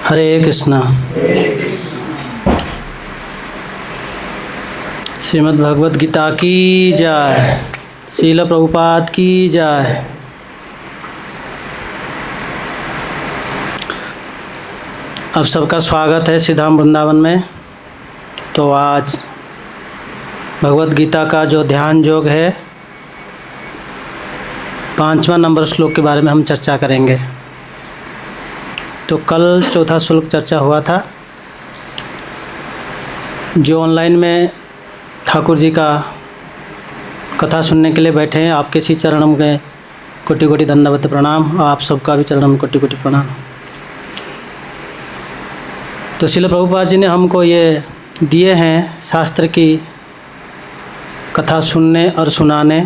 हरे कृष्णा। श्रीमद् भगवद गीता की जय। श्रील प्रभुपाद की जय। अब सबका स्वागत है श्रीधाम वृंदावन में। तो आज भगवद गीता का जो ध्यान योग है 5वां नंबर श्लोक के बारे में हम चर्चा करेंगे। तो कल चौथा श्लोक चर्चा हुआ था। जो ऑनलाइन में ठाकुर जी का कथा सुनने के लिए बैठे हैं, आपके श्री चरणों में कोटि कोटि दंडवत प्रणाम। आप सबका भी चरणों में कोटि कोटि प्रणाम। तो श्रील प्रभुपाद जी ने हमको ये दिए हैं शास्त्र की कथा सुनने और सुनाने।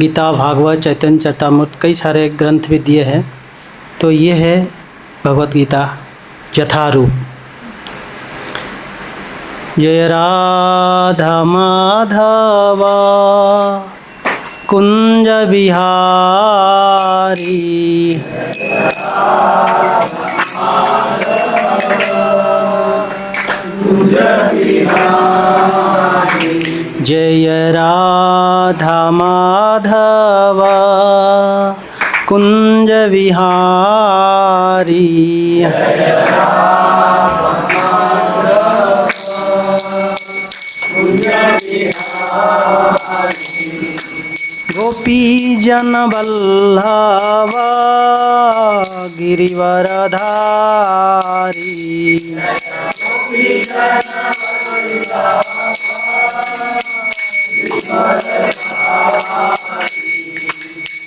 गीता, भागवत, चैतन्य चरितामृत, कई सारे ग्रंथ भी दिए हैं। तो ये है भगवद गीता यथारूप। जय राधा माधवा कुंज बिहारी, जय राधा माधवा कुंज विहारी। गोपी जन वल्लभा गिरिवरधारी,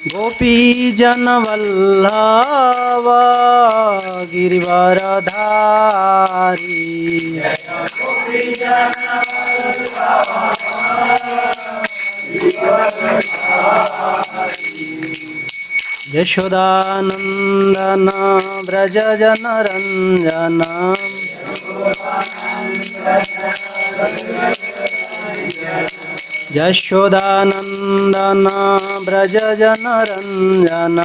गोपी जन वल्लभा गिरिवरधारी, यशोदानंदन व्रज जन रंजन, यशोदानंदन व्रज जन रंजन,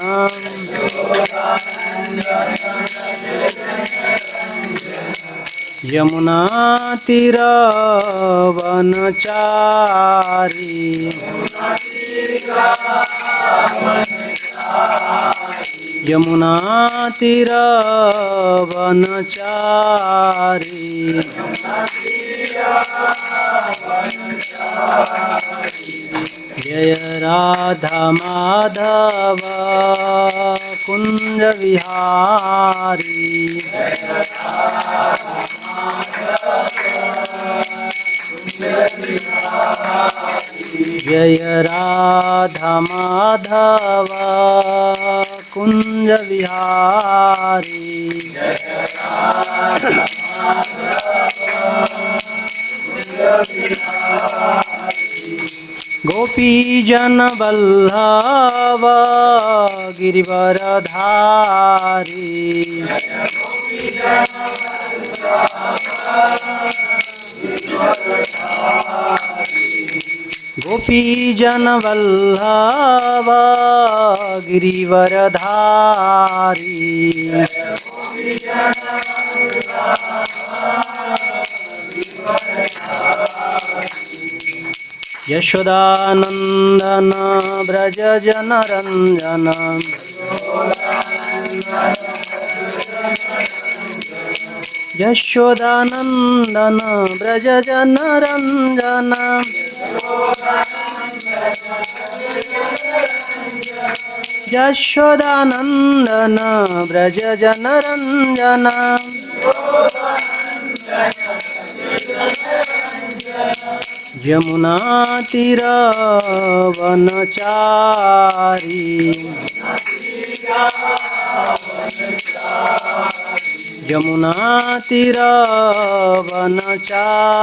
यमुना तीर वनचारी, यमुना तीर वनचारी, जय राधा माधव कुंज विहारी, जय राधा माधव कुंज विहारी। गोपी जन वल्लभा गिरिवरधारी, गोपी जन वल्लभा गिरिवरधारी, यशोदानंदन व्रज जन रंजन, यशोदानंदन व्रज जन रंजन, यशोदानंदन व्रज जन रंजन, यमुना तीर वनचारी, यमुना तीर वनचारी,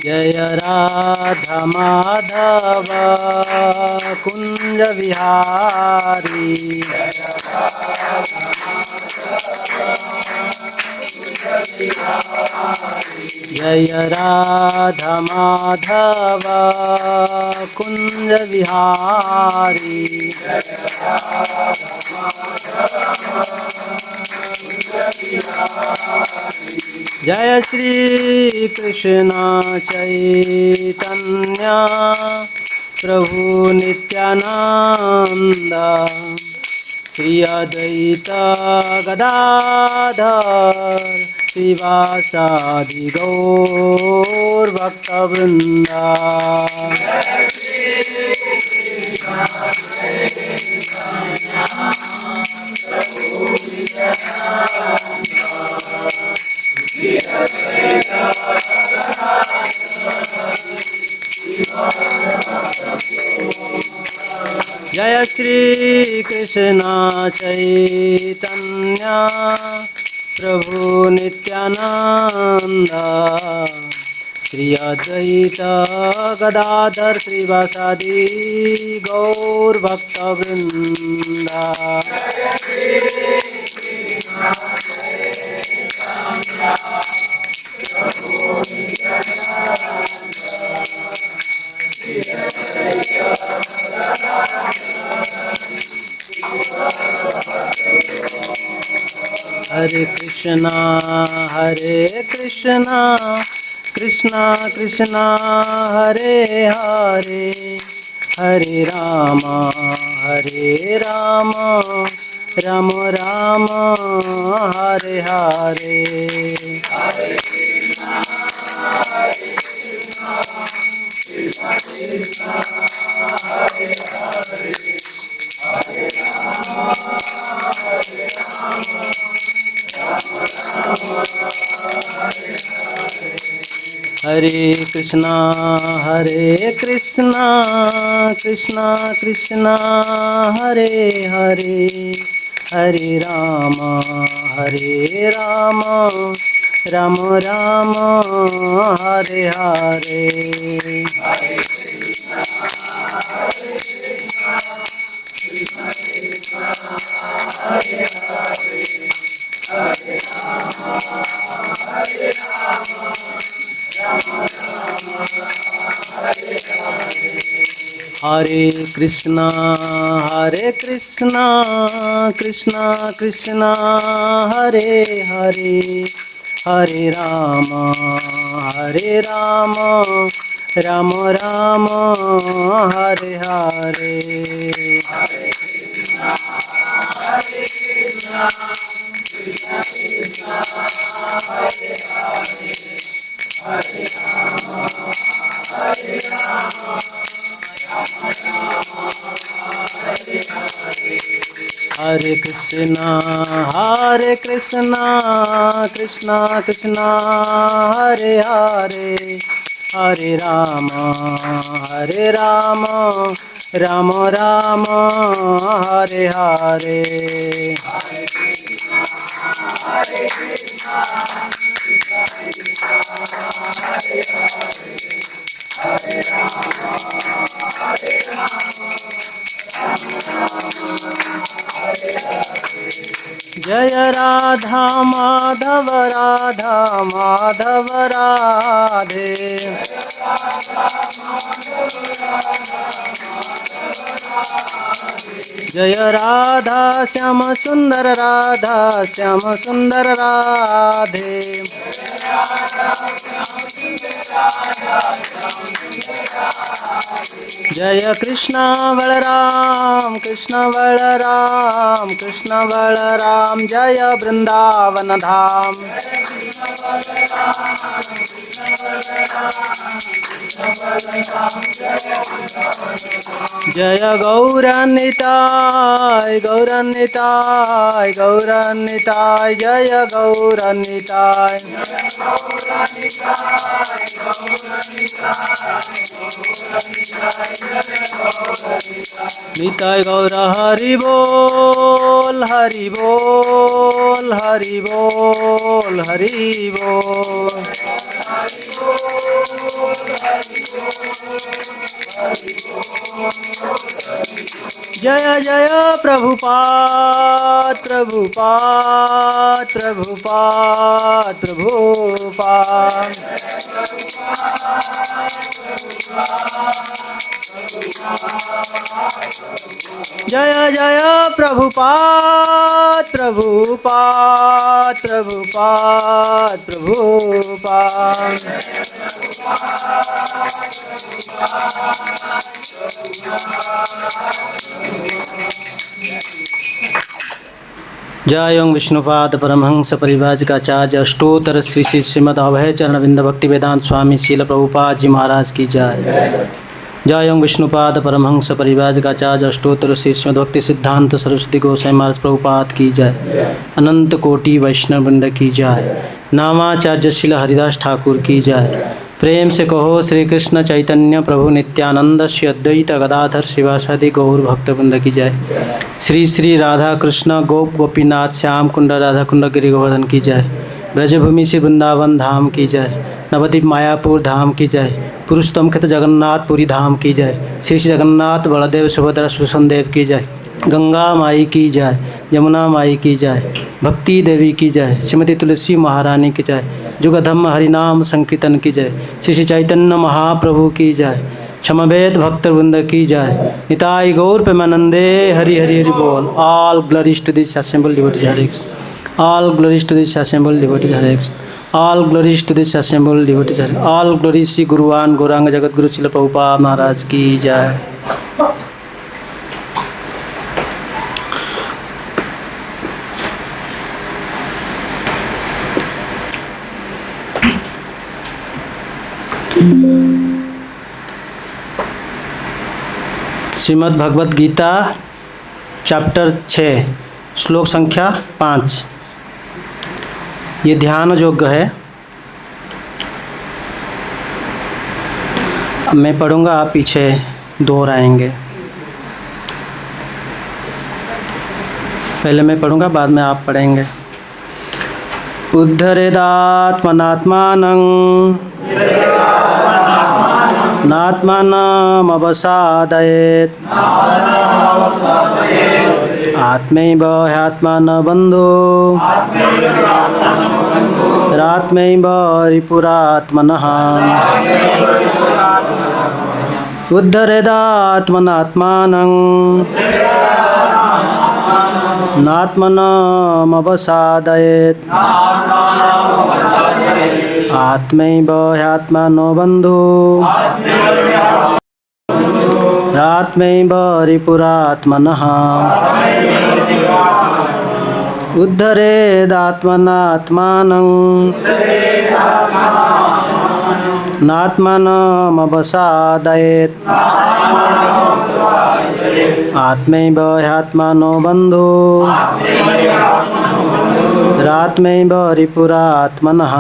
जय राधा माधव कुंज विहारी, जय राधा माधव कुंज विहारी। जय श्री कृष्ण चैतन्य प्रभु नित्यानंद श्री अद्वैत गदाधर श्रीवासादि गौर भक्तवृंदा। जय श्री कृष्ण चैतन्य प्रभु नित्यानंद श्री अद्वैत गदाधर श्रीवासादि गौर भक्तवृंदा। हरे कृष्णा कृष्णा कृष्णा हरे हरे हरे राम राम राम हरे हरे। हरे कृष्णा कृष्णा कृष्णा हरे हरे हरे राम राम राम हरे हरे। हरे कृष्णा कृष्णा कृष्णा हरे हरे हरे राम राम राम हरे हरे। हरे कृष्णा कृष्णा कृष्णा हरे हरे हरे राम राम राम हरे हरे। जय राधा माधव राधे। जय राधा श्याम सुंदर राधे। जय कृष्ण बलराम जय वृंदावन धाम। जय गौरनिताय जय गौरनिताय। निताय गौर हरि बोल हरि बोल हरि बोल हरि बोल। जय जय प्रभुपाद प्रभुपाद प्रभुपाद प्रभुपाद। जय जय प्रभुपाद प्रभुपाद प्रभुपाद प्रभुपाद। जय ओं विष्णुपाद परमहंस परिव्राजकाचार्य अष्टोत्तर श्री श्री श्रीमद् अभय चरण विंद भक्ति वेदांत स्वामी शील प्रभुपाद जी महाराज की जय। जय ओं विष्णुपाद परमहंस परिव्राजकाचार्य अष्टोत्तर श्री श्रीमद् भक्ति सिद्धांत सरस्वती गोसाई महाराज प्रभुपाद की जय। अनंत कोटि वैष्णव वृंद की जय। नामाचार्य शिल हरिदास ठाकुर की जय। प्रेम से कहो श्री कृष्ण चैतन्य प्रभु नित्यानंद श्री अद्वैत गदाधर शिवासादि गौर भक्तवृंद की जय। श्री श्री राधा कृष्ण गोप गोपीनाथ श्याम कुंड राधा कुंड गिरि गोवर्धन की जय। ब्रजभूमि से वृंदावन धाम की जय। नवद्वीप मायापुर धाम की जय। पुरुषोत्तम खेत जगन्नाथपुरी धाम की जय। श्री श्री जगन्नाथ बलदेव सुभद्रा सुसनदेव की जय। गंगा माई की जय। यमुना माई की जय। भक्ति देवी की जय। श्रीमती तुलसी महारानी की जय। जुगधम्म हरिनाम संकीर्तन की जय। श्री श्री चैतन्य महाप्रभु की जय। क्षमवेद भक्तवृंद की जय। निताई गौर प्रेमानंदे हरि हरि हरि बोल। All glories to this assemble devotees Hare Krishna. All glories to this assemble devotees Hare Krishna. All glories to this assemble devotees Hare. All glories Shri गुरुवान गौरांग जगत गुरु श्रील प्रभुपाद महाराज की जय। श्रीमद् भगवत गीता चैप्टर 6 श्लोक संख्या 5 ये ध्यान योग्य है। अब मैं पढ़ूंगा, आप पीछे दोहराएंगे। पहले मैं पढ़ूंगा, बाद में आप पढ़ेंगे। उद्धरेदात्मनात्मानं नात्मानमवसादयेत् आत्मैव ह्यात्मानः बन्धुः रात्मैव रिपुरात्मनः। उद्धरेदात्मनात्मानं नात्मानमवसादयेत् आत्मैव ह्यात्मानो बन्धुः रात्मैव रिपुरात्मनः। उद्धरेदात्मनात्मानं नात्मानमवसादयेत् आत्मैव ह्यात्मानो बन्धुः रात्मैव रिपुरात्मनः।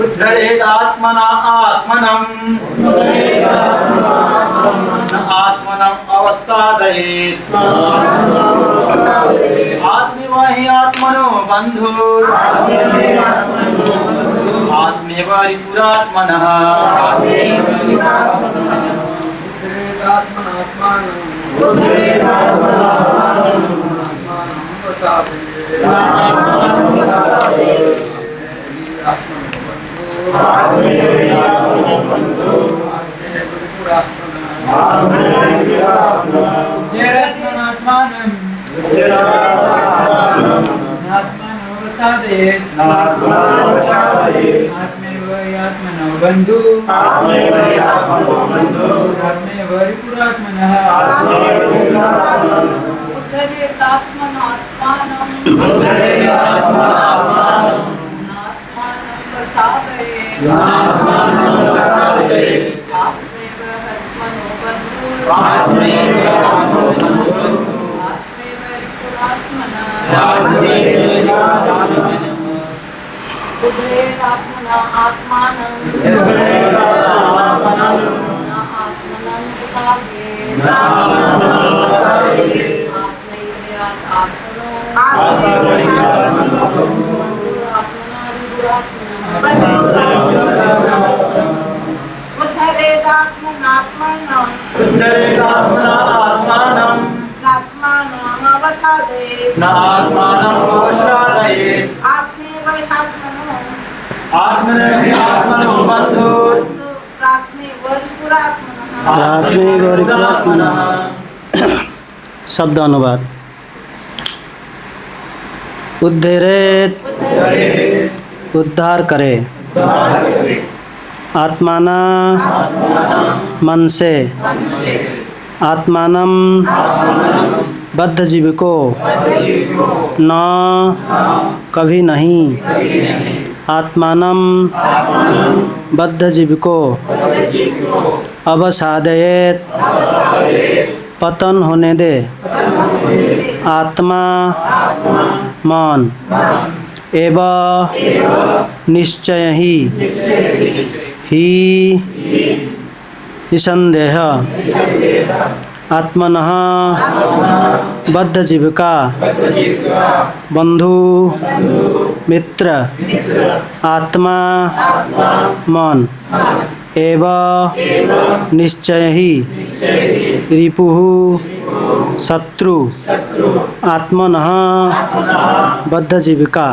उद्धरेदात्मना आत्मनं आत्मनं अवसादयेत् आत्मैव हि आत्मनो बन्धुः आत्मैव रिपुरात्मनः। आत्मैव आत्मनो बन्धुः आत्मैव रिपुरात्मनः। उद्धरेदात्मनात्मानं उद्धरेदात्मना आत्मानं नात्मानमवसादयेत् न आत्मानं अवसादयेत् आत्मैवैहात्मनो आत्मनो बन्धुर् प्रात्मैवरिपुरात्मनः शब्द अनुवाद। उद्धरेत उद्धार करे, आत्माना मन से, आत्मानम बद्ध जीव को, न कभी नहीं, आत्मानम बद्ध जीव को, अवसादयेत पतन होने दे, आत्मा मन एवं निश्चय ही निसंदेह आत्मनः बद्ध जीविका बंधु मित्र आत्मा मन एवं निश्चय ही रिपुः शत्रु आत्मनः बद्ध जीविका।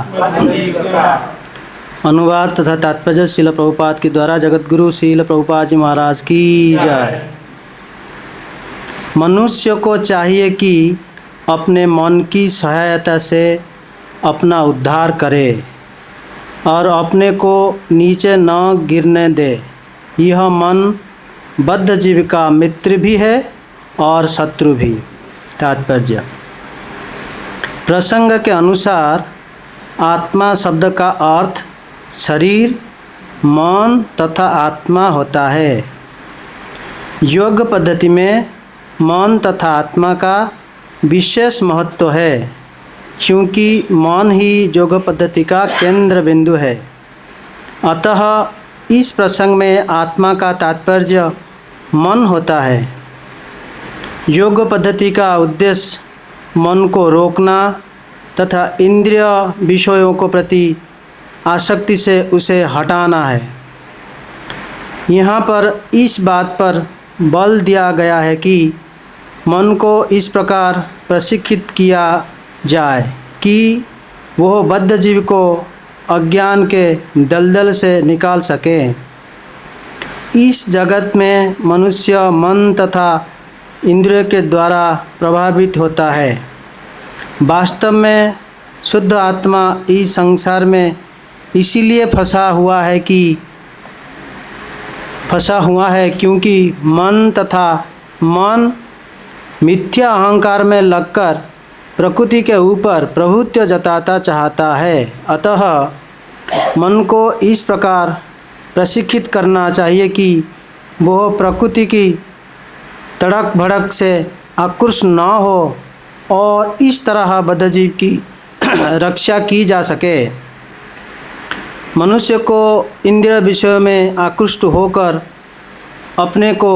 अनुवाद तथा तात्पर्य श्रील प्रभुपाद के द्वारा जगतगुरु श्रील प्रभुपाद जी महाराज की जय। मनुष्य को चाहिए कि अपने मन की सहायता से अपना उद्धार करे और अपने को नीचे न गिरने दे। यह मन बद्ध जीव का मित्र भी है और शत्रु भी। तात्पर्य प्रसंग के अनुसार आत्मा शब्द का अर्थ शरीर, मन तथा आत्मा होता है। योग पद्धति में मन तथा आत्मा का विशेष महत्व है, क्योंकि मन ही योग पद्धति का केंद्र बिंदु है। अतः इस प्रसंग में आत्मा का तात्पर्य मन होता है। योग पद्धति का उद्देश्य मन को रोकना तथा इंद्रिय विषयों को प्रति आसक्ति से उसे हटाना है। यहाँ पर इस बात पर बल दिया गया है कि मन को इस प्रकार प्रशिक्षित किया जाए कि वह बद्ध जीव को अज्ञान के दलदल से निकाल सके। इस जगत में मनुष्य मन तथा इंद्रियों के द्वारा प्रभावित होता है। वास्तव में शुद्ध आत्मा इस संसार में इसीलिए फंसा हुआ है क्योंकि मन तथा मन मिथ्या अहंकार में लगकर प्रकृति के ऊपर प्रभुत्व जताता चाहता है। अतः मन को इस प्रकार प्रशिक्षित करना चाहिए कि वह प्रकृति की तड़क भड़क से आकृष्ट न हो और इस तरह बद्धजीव की रक्षा की जा सके। मनुष्य को इंद्रिय विषयों में आकृष्ट होकर अपने को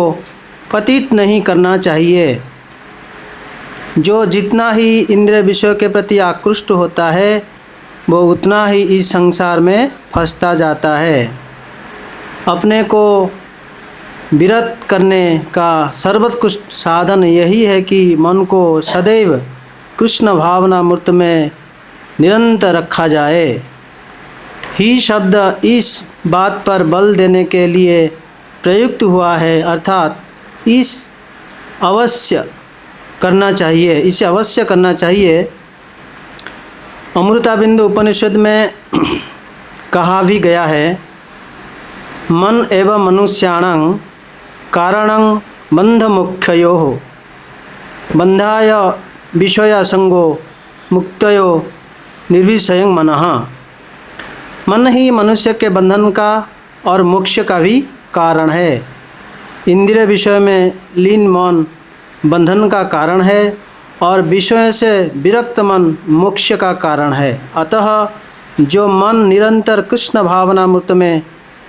पतित नहीं करना चाहिए। जो जितना ही इंद्रिय विषयों के प्रति आकृष्ट होता है वो उतना ही इस संसार में फंसता जाता है। अपने को विरत करने का सर्वोत्कृष्ट साधन यही है कि मन को सदैव कृष्ण भावना मूर्त में निरंतर रखा जाए। ही शब्द इस बात पर बल देने के लिए प्रयुक्त हुआ है, अर्थात इसे अवश्य करना चाहिए। अमृताबिंदु उपनिषद में कहा भी गया है, मन एवं मनुष्याणां कारणं बंधमुख्ययोः बंधाय विषयासंगो मुक्तयो निर्विषयं मनः। मन ही मनुष्य के बंधन का और मोक्ष का भी कारण है। इंद्रिय विषय में लीन मन बंधन का कारण है और विषय से विरक्त मन मोक्ष का कारण है। अतः जो मन निरंतर कृष्ण भावना मूर्त में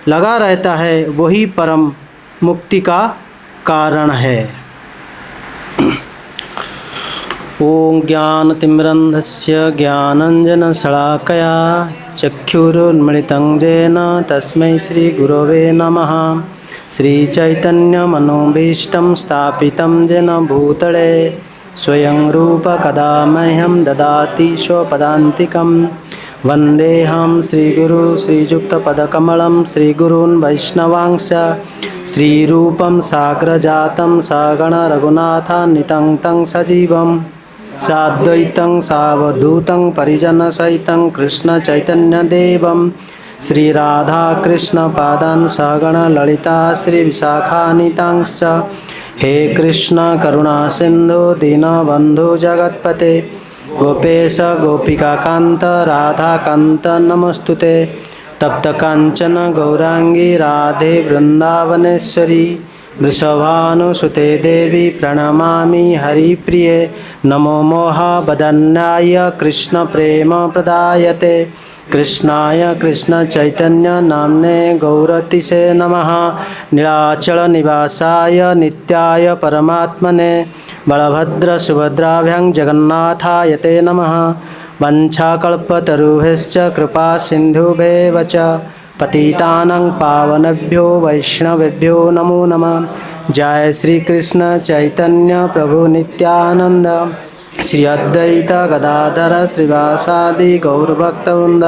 लगा रहता है वही परम मुक्ति का कारण है। ओम ज्ञानतिमिरन्धस्य ज्ञानाञ्जनशलाकया चक्षुरुन्मिलितं येन तस्मै श्रीगुरवे नमः। श्रीचैतन्यमनोभीष्टं स्थापितं येन भूतले स्वयं रूप कदा मह्यं ददाति स्वपदान्तिकं। वन्देऽहं श्रीगुरु श्रीयुक्तपदकमलं श्रीगुरून् वैष्णवांश्च श्रीरूपं साग्रजातं सगण रघुनाथान्वितं तं सजीवं साद्वैतं सावधूतं परिजनसहितं कृष्णचैतन्यदेवं श्रीराधाकृष्णपादान् सगण ललिता श्रीविशाखान्वितांश्च। हे कृष्ण करुणा सिन्धु दीनबन्धु जगत्पते गोपेश गोपिकाकान्त राधाकान्त नमोस्तुते। तप्त कांचन गौरांगी राधे वृंदावनेश्वरी वृषभानुसुते देवी प्रणमामि हरिप्रिये। नमो मोहबदन्याय कृष्ण प्रेम प्रदायते कृष्णाय कृष्ण चैतन्य नाम्ने गौरतिसे नमः। नीलाचल निवासाय नित्याय परमात्मने बलभद्र सुभद्राभ्यां जगन्नाथाय ते नमः। वंशाकल्पतरुभ्यश्च कृपा सिन्धुभ्येव च पतितानां पावनेभ्यो वैष्णवेभ्यो नमो नमः। जय श्री कृष्ण चैतन्य प्रभु नित्यानंद श्री अद्वैत गदाधर श्रीवासादि गौरभक्तवृंद।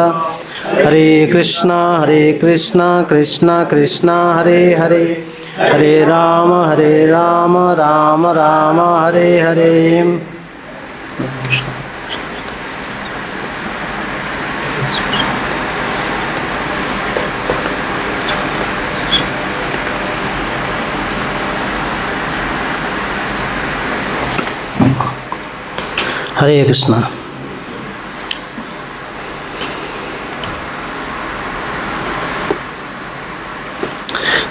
हरे कृष्णा कृष्णा कृष्णा हरे हरे हरे राम राम राम हरे हरे। हरे कृष्णा।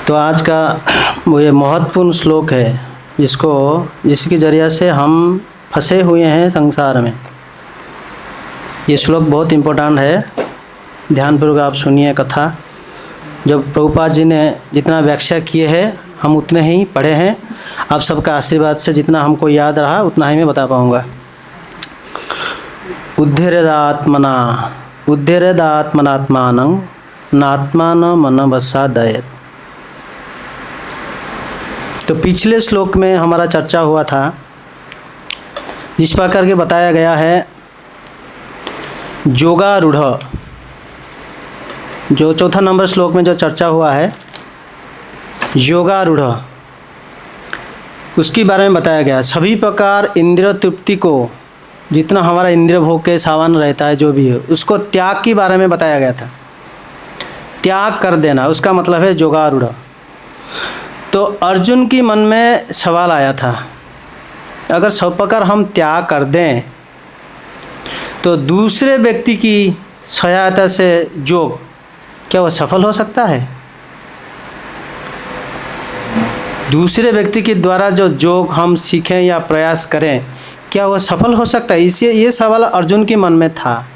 तो आज का वो ये महत्वपूर्ण श्लोक है जिसके जरिए से हम फंसे हुए हैं संसार में। ये श्लोक बहुत इम्पोर्टेंट है, ध्यानपूर्वक आप सुनिए कथा। जब प्रभुपाद जी ने जितना व्याख्या किए हैं हम उतने ही पढ़े हैं। आप सबका आशीर्वाद से जितना हमको याद रहा उतना ही मैं बता पाऊँगा। उद्धरेदात्मनात्मानं नात्मानं मनवसादयेत्। तो पिछले श्लोक में हमारा चर्चा हुआ था, जिस प्रकार के बताया गया है योगारूढ़। जो चौथा नंबर श्लोक में जो चर्चा हुआ है योगारूढ़, उसके बारे में बताया गया। सभी प्रकार इंद्रिय तृप्ति को, जितना हमारा इंद्रिय भोग के सावन रहता है जो भी है, उसको त्याग के बारे में बताया गया था। त्याग कर देना उसका मतलब है योगारूढ़। तो अर्जुन की मन में सवाल आया था, अगर सब प्रकार हम त्याग कर दें तो दूसरे व्यक्ति की सहायता से योग क्या वो सफल हो सकता है? दूसरे व्यक्ति के द्वारा जो योग हम सीखें या प्रयास करें, क्या वह सफल हो सकता है? इससे ये सवाल अर्जुन के मन में था।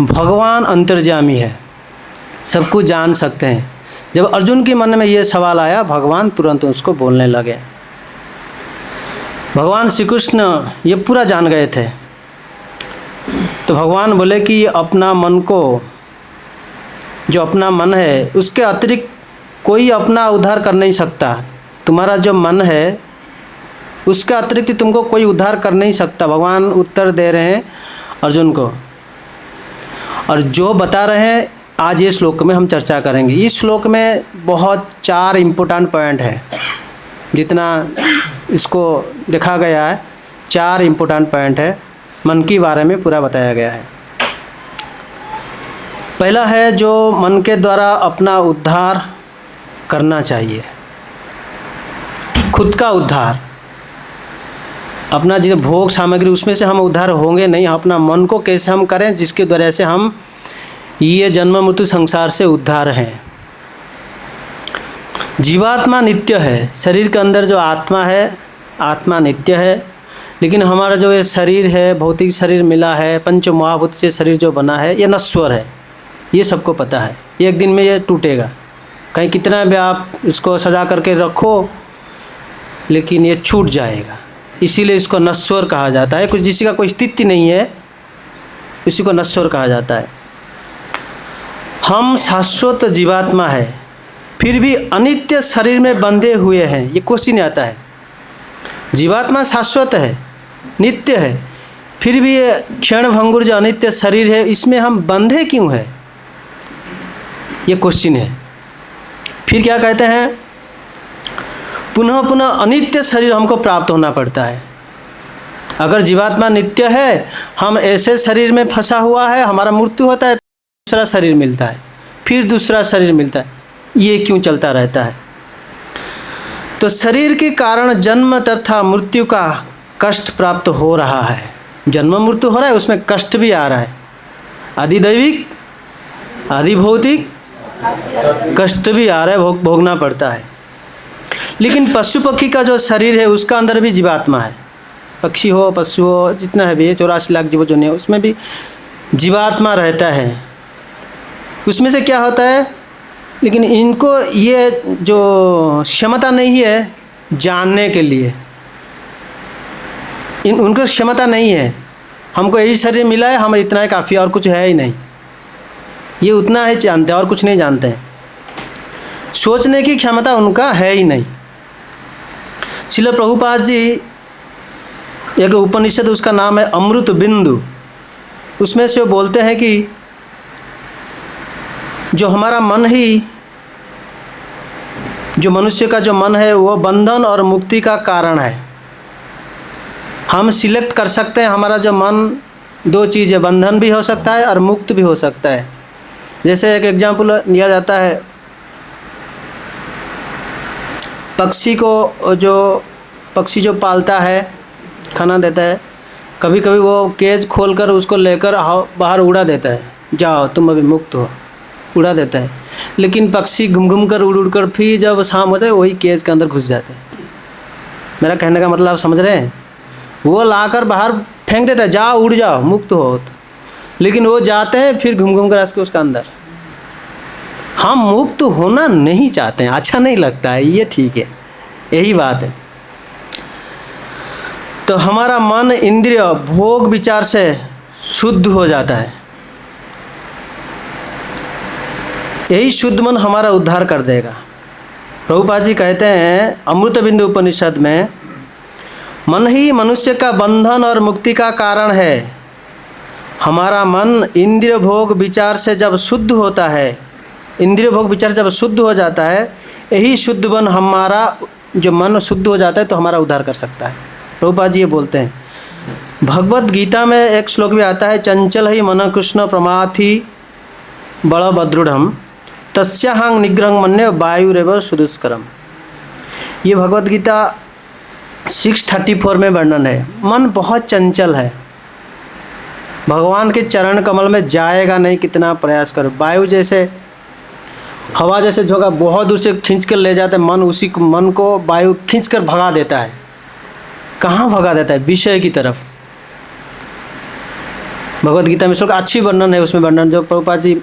भगवान अंतर्यामी है, सब कुछ जान सकते हैं। जब अर्जुन के मन में ये सवाल आया, भगवान तुरंत उसको बोलने लगे। भगवान श्री कृष्ण ये पूरा जान गए थे। तो भगवान बोले कि अपना मन को, जो अपना मन है उसके अतिरिक्त कोई अपना उद्धार कर नहीं सकता। तुम्हारा जो मन है उसके अतिरिक्त तुमको कोई उद्धार कर नहीं सकता। भगवान उत्तर दे रहे हैं अर्जुन को, और जो बता रहे हैं आज ये श्लोक में हम चर्चा करेंगे। इस श्लोक में बहुत 4 इम्पोर्टेंट पॉइंट है, जितना इसको देखा गया है 4 इम्पोर्टेंट पॉइंट है। मन के बारे में पूरा बताया गया है। पहला है जो मन के द्वारा अपना उद्धार करना चाहिए, खुद का उद्धार। अपना जो भोग सामग्री उसमें से हम उद्धार होंगे नहीं। अपना मन को कैसे हम करें जिसके द्वारा से हम ये जन्म मृत्यु संसार से उद्धार हैं। जीवात्मा नित्य है, शरीर के अंदर जो आत्मा है, आत्मा नित्य है। लेकिन हमारा जो ये शरीर है, भौतिक शरीर मिला है, पंच महाभूत से शरीर जो बना है, ये नश्वर है, ये सबको पता है। एक दिन में ये टूटेगा। कहीं कितना भी आप इसको सजा करके रखो, लेकिन ये छूट जाएगा। इसीलिए इसको नश्वर कहा जाता है। कुछ जिसी का कोई स्थिति नहीं है, इसी को नश्वर कहा जाता है। हम शाश्वत जीवात्मा है, फिर भी अनित्य शरीर में बंधे हुए हैं। ये क्वेश्चन आता है। जीवात्मा शाश्वत है, नित्य है, फिर भी ये क्षण भंगुर जो अनित्य शरीर है इसमें हम बंधे क्यों हैं? ये क्वेश्चन है। फिर क्या कहते हैं? पुनः पुनः अनित्य शरीर हमको प्राप्त होना पड़ता है। अगर जीवात्मा नित्य है, हम ऐसे शरीर में फंसा हुआ है, हमारा मृत्यु होता है, दूसरा शरीर मिलता है, फिर दूसरा शरीर मिलता है, ये क्यों चलता रहता है? तो शरीर के कारण जन्म तथा मृत्यु का कष्ट प्राप्त हो रहा है। जन्म मृत्यु हो रहा है, उसमें कष्ट भी आ रहा है, अधिदैविक अधिभौतिक कष्ट भी आ रहा है, भोगना पड़ता है। लेकिन पशु पक्षी का जो शरीर है उसका अंदर भी जीवात्मा है। पक्षी हो, पशु हो, जितना है भी 84 लाख जीव जो है उसमें भी जीवात्मा रहता है। उसमें से क्या होता है? लेकिन इनको ये जो क्षमता नहीं है जानने के लिए, उनको क्षमता नहीं है। हमको यही शरीर मिला है, हम इतना ही काफ़ी, और कुछ है ही नहीं। ये उतना ही जानते हैं और कुछ नहीं जानते हैं। सोचने की क्षमता उनका है ही नहीं। श्रील प्रभुपाद जी, एक उपनिषद उसका नाम है अमृत बिंदु, उसमें से वो बोलते हैं कि जो हमारा मन ही, जो मनुष्य का जो मन है वो बंधन और मुक्ति का कारण है। हम सिलेक्ट कर सकते हैं, हमारा जो मन दो चीज़ें, बंधन भी हो सकता है और मुक्त भी हो सकता है। जैसे एक एग्जाम्पल लिया जाता है, पक्षी जो पालता है, खाना देता है, कभी कभी वो केज खोलकर उसको लेकर बाहर उड़ा देता है, जाओ तुम अभी मुक्त हो, उड़ा देता है। लेकिन पक्षी घूम घूम कर उड़ उड़ कर फिर जब शाम होता है वही केज के अंदर घुस जाते हैं। मेरा कहने का मतलब आप समझ रहे हैं? वो लाकर बाहर फेंक देता है, जाओ उड़ जाओ मुक्त हो, लेकिन वो जाते हैं फिर घूम घूम कर उसके अंदर। हम मुक्त होना नहीं चाहते हैं, अच्छा नहीं लगता है, ये ठीक है, यही बात है। तो हमारा मन इंद्रिय भोग विचार से शुद्ध हो जाता है। यही शुद्ध मन हमारा उद्धार कर देगा। प्रभुपाद जी कहते हैं अमृत बिंदु उपनिषद में, मन ही मनुष्य का बंधन और मुक्ति का कारण है। हमारा मन इंद्रिय भोग विचार से जब शुद्ध होता है, इंद्रिय भोग विचार जब शुद्ध हो जाता है, यही शुद्ध मन, हमारा जो मन शुद्ध हो जाता है तो हमारा उद्धार कर सकता है। प्रभुपाद जी ये बोलते हैं। भगवत गीता में एक श्लोक भी आता है, चंचल ही मन कृष्ण प्रमाथि बड़ बद्रुढ़ तस्याहं निग्रह मन्य वायुरेव सुदुष्करम। ये भगवत गीता 634 में वर्णन है। मन बहुत चंचल है, भगवान के चरण कमल में जाएगा नहीं, कितना प्रयास करो। वायु जैसे, हवा जैसे झोंका बहुत दूर से खींच कर ले जाता है, मन उसी मन को वायु खींच कर भगा देता है। कहाँ भगा देता है? विषय की तरफ। भगवत गीता में श्लोक अच्छी वर्णन है, उसमें वर्णन जो प्रभुपाद जी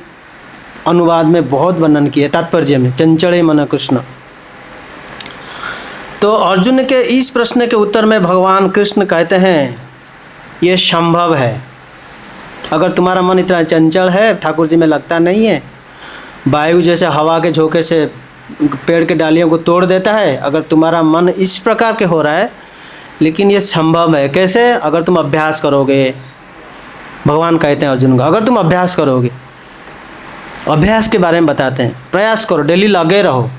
अनुवाद में बहुत वर्णन किया, तात्पर्य में, चंचल मन कृष्ण। तो अर्जुन के इस प्रश्न के उत्तर में भगवान कृष्ण कहते हैं ये संभव है। अगर तुम्हारा मन इतना चंचल है, ठाकुर जी में लगता नहीं है, वायु जैसे हवा के झोंके से पेड़ के डालियों को तोड़ देता है, अगर तुम्हारा मन इस प्रकार के हो रहा है, लेकिन ये संभव है। कैसे? अगर तुम अभ्यास करोगे। भगवान कहते हैं अर्जुन को, अगर तुम अभ्यास करोगे। अभ्यास के बारे में बताते हैं, प्रयास करो, डेली लगे रहो।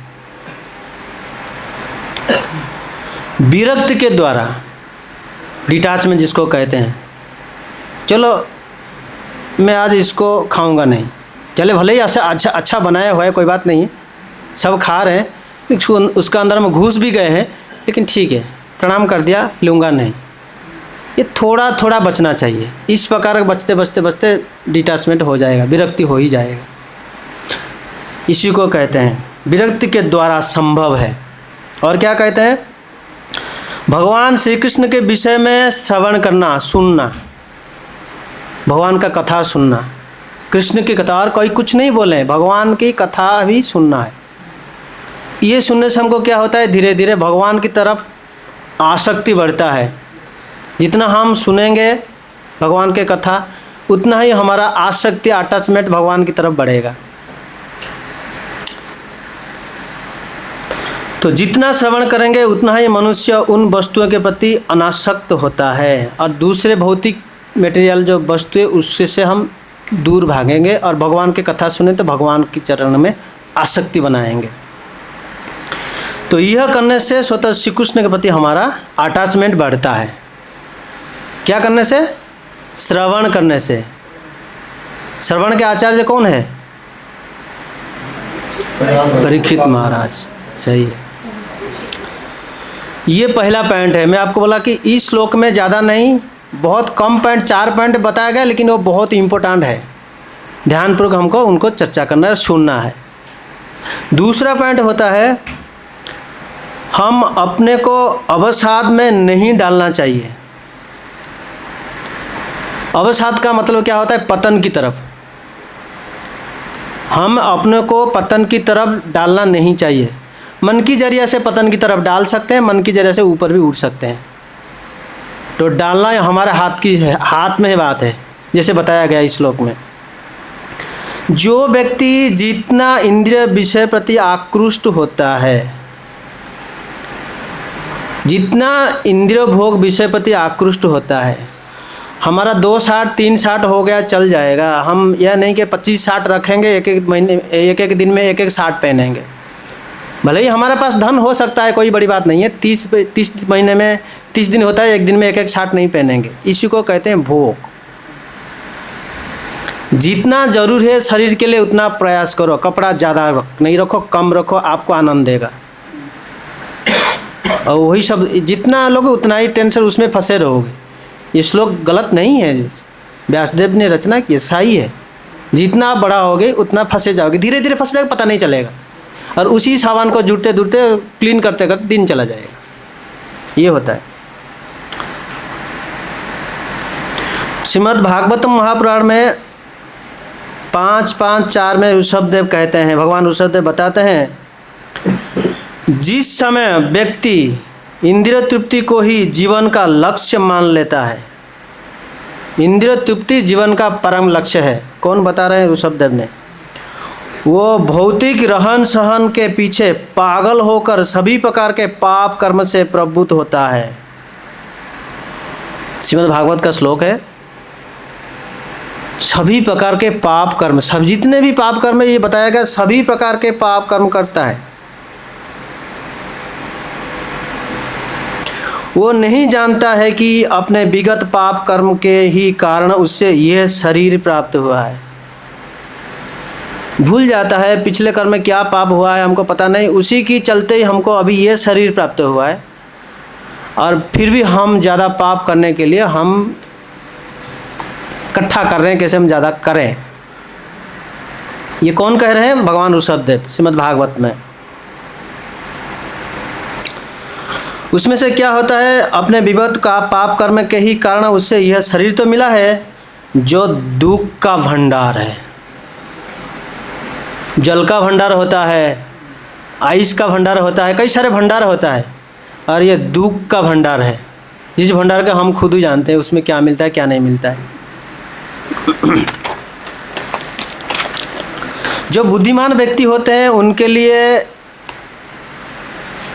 विरक्ति के द्वारा, डिटैचमेंट जिसको कहते हैं, चलो मैं आज इसको खाऊंगा नहीं, चले भले ही अच्छा बनाया हुआ है, कोई बात नहीं, सब खा रहे हैं, उसका अंदर में घुस भी गए हैं, लेकिन ठीक है, प्रणाम कर दिया, लूँगा नहीं। ये थोड़ा थोड़ा बचना चाहिए। इस प्रकार बचते बचते बचते डिटैचमेंट हो जाएगा, विरक्ति हो ही जाएगा। इसी को कहते हैं विरक्ति के द्वारा संभव है। और क्या कहते हैं? भगवान श्री कृष्ण के विषय में श्रवण करना, सुनना, भगवान का कथा सुनना, कृष्ण की कथा। और कोई कुछ नहीं बोले, भगवान की कथा भी सुनना है। ये सुनने से हमको क्या होता है? धीरे धीरे भगवान की तरफ आसक्ति बढ़ता है। जितना हम सुनेंगे भगवान के कथा, उतना ही हमारा आसक्ति, अटैचमेंट भगवान की तरफ बढ़ेगा। तो जितना श्रवण करेंगे उतना ही मनुष्य उन वस्तुओं के प्रति अनासक्त होता है और दूसरे भौतिक मटेरियल जो वस्तुएं उससे से हम दूर भागेंगे और भगवान की कथा सुने तो भगवान के चरण में आसक्ति बनाएंगे। तो यह करने से स्वतः श्री कृष्ण के प्रति हमारा अटैचमेंट बढ़ता है। क्या करने से? श्रवण करने से। श्रवण के आचार्य कौन है? परीक्षित महाराज। सही है। ये पहला पॉइंट है। मैं आपको बोला कि इस श्लोक में ज़्यादा नहीं, बहुत कम पॉइंट, 4 पॉइंट बताया गया, लेकिन वो बहुत इम्पोर्टेंट है। ध्यानपूर्वक हमको उनको चर्चा करना है, सुनना है। दूसरा पॉइंट होता है, हम अपने को अवसाद में नहीं डालना चाहिए। अवसाद का मतलब क्या होता है? पतन की तरफ। हम अपने को पतन की तरफ डालना नहीं चाहिए। मन की जरिया से पतन की तरफ डाल सकते हैं, मन की जरिया से ऊपर भी उठ सकते हैं। तो डालना हमारे हाथ में ही बात है, जैसे बताया गया इस श्लोक में। जो व्यक्ति जितना इंद्रिय विषय प्रति आकृष्ट होता है, जितना इंद्रिय भोग विषय प्रति आकृष्ट होता है, हमारा 2 शाट 3 शाट हो गया चल जाएगा। हम यह नहीं कि 25 शाट रखेंगे, एक एक दिन में एक शाट पहनेंगे। भले ही हमारे पास धन हो सकता है, कोई बड़ी बात नहीं है। 30 महीने में 30 दिन होता है, एक दिन में एक शाट नहीं पहनेंगे। इसी को कहते हैं भोग। जितना जरूर है शरीर के लिए उतना प्रयास करो। कपड़ा ज़्यादा नहीं रखो, कम रखो, आपको आनंद देगा। और वही सब जितना लोगे उतना ही टेंशन उसमें फंसे रहोगे। ये श्लोक गलत नहीं है, व्यासदेव ने रचना की, सही है। जितना आप बड़ा होगे उतना फंसे जाओगे, धीरे धीरे फंस जाओगे, पता नहीं चलेगा। और उसी सामान को जुड़ते जुड़ते क्लीन करते करते दिन चला जाएगा। ये होता है। श्रीमद् भागवतम महापुराण में 5.5.4 में ऋषभदेव कहते हैं, भगवान ऋषभदेव बताते हैं, जिस समय व्यक्ति इंद्रिय तृप्ति को ही जीवन का लक्ष्य मान लेता है, इंद्रिय तृप्ति जीवन का परम लक्ष्य है। कौन बता रहे हैं? ऋषभदेव ने। वो भौतिक रहन सहन के पीछे पागल होकर सभी प्रकार के पाप कर्म से प्रवृत्त होता है। श्रीमद् भागवत का श्लोक है। सभी प्रकार के पाप कर्म, सब जितने भी पाप कर्म है, ये बताया गया सभी प्रकार के पाप कर्म करता है। वो नहीं जानता है कि अपने विगत पाप कर्म के ही कारण उससे यह शरीर प्राप्त हुआ है। भूल जाता है पिछले कर्म में क्या पाप हुआ है, हमको पता नहीं, उसी की चलते ही हमको अभी ये शरीर प्राप्त हुआ है। और फिर भी हम ज़्यादा पाप करने के लिए हम इकट्ठा कर रहे हैं, कैसे हम ज़्यादा करें। ये कौन कह रहे हैं? भगवान ऋषभदेव श्रीमद् भागवत में। उसमें से क्या होता है? अपने विगत का पाप कर्म के ही कारण उससे यह शरीर तो मिला है जो दुख का भंडार है। जल का भंडार होता है, आइस का भंडार होता है, कई सारे भंडार होता है, और ये दुख का भंडार है, जिस भंडार का हम खुद ही जानते हैं उसमें क्या मिलता है क्या नहीं मिलता है। जो बुद्धिमान व्यक्ति होते हैं उनके लिए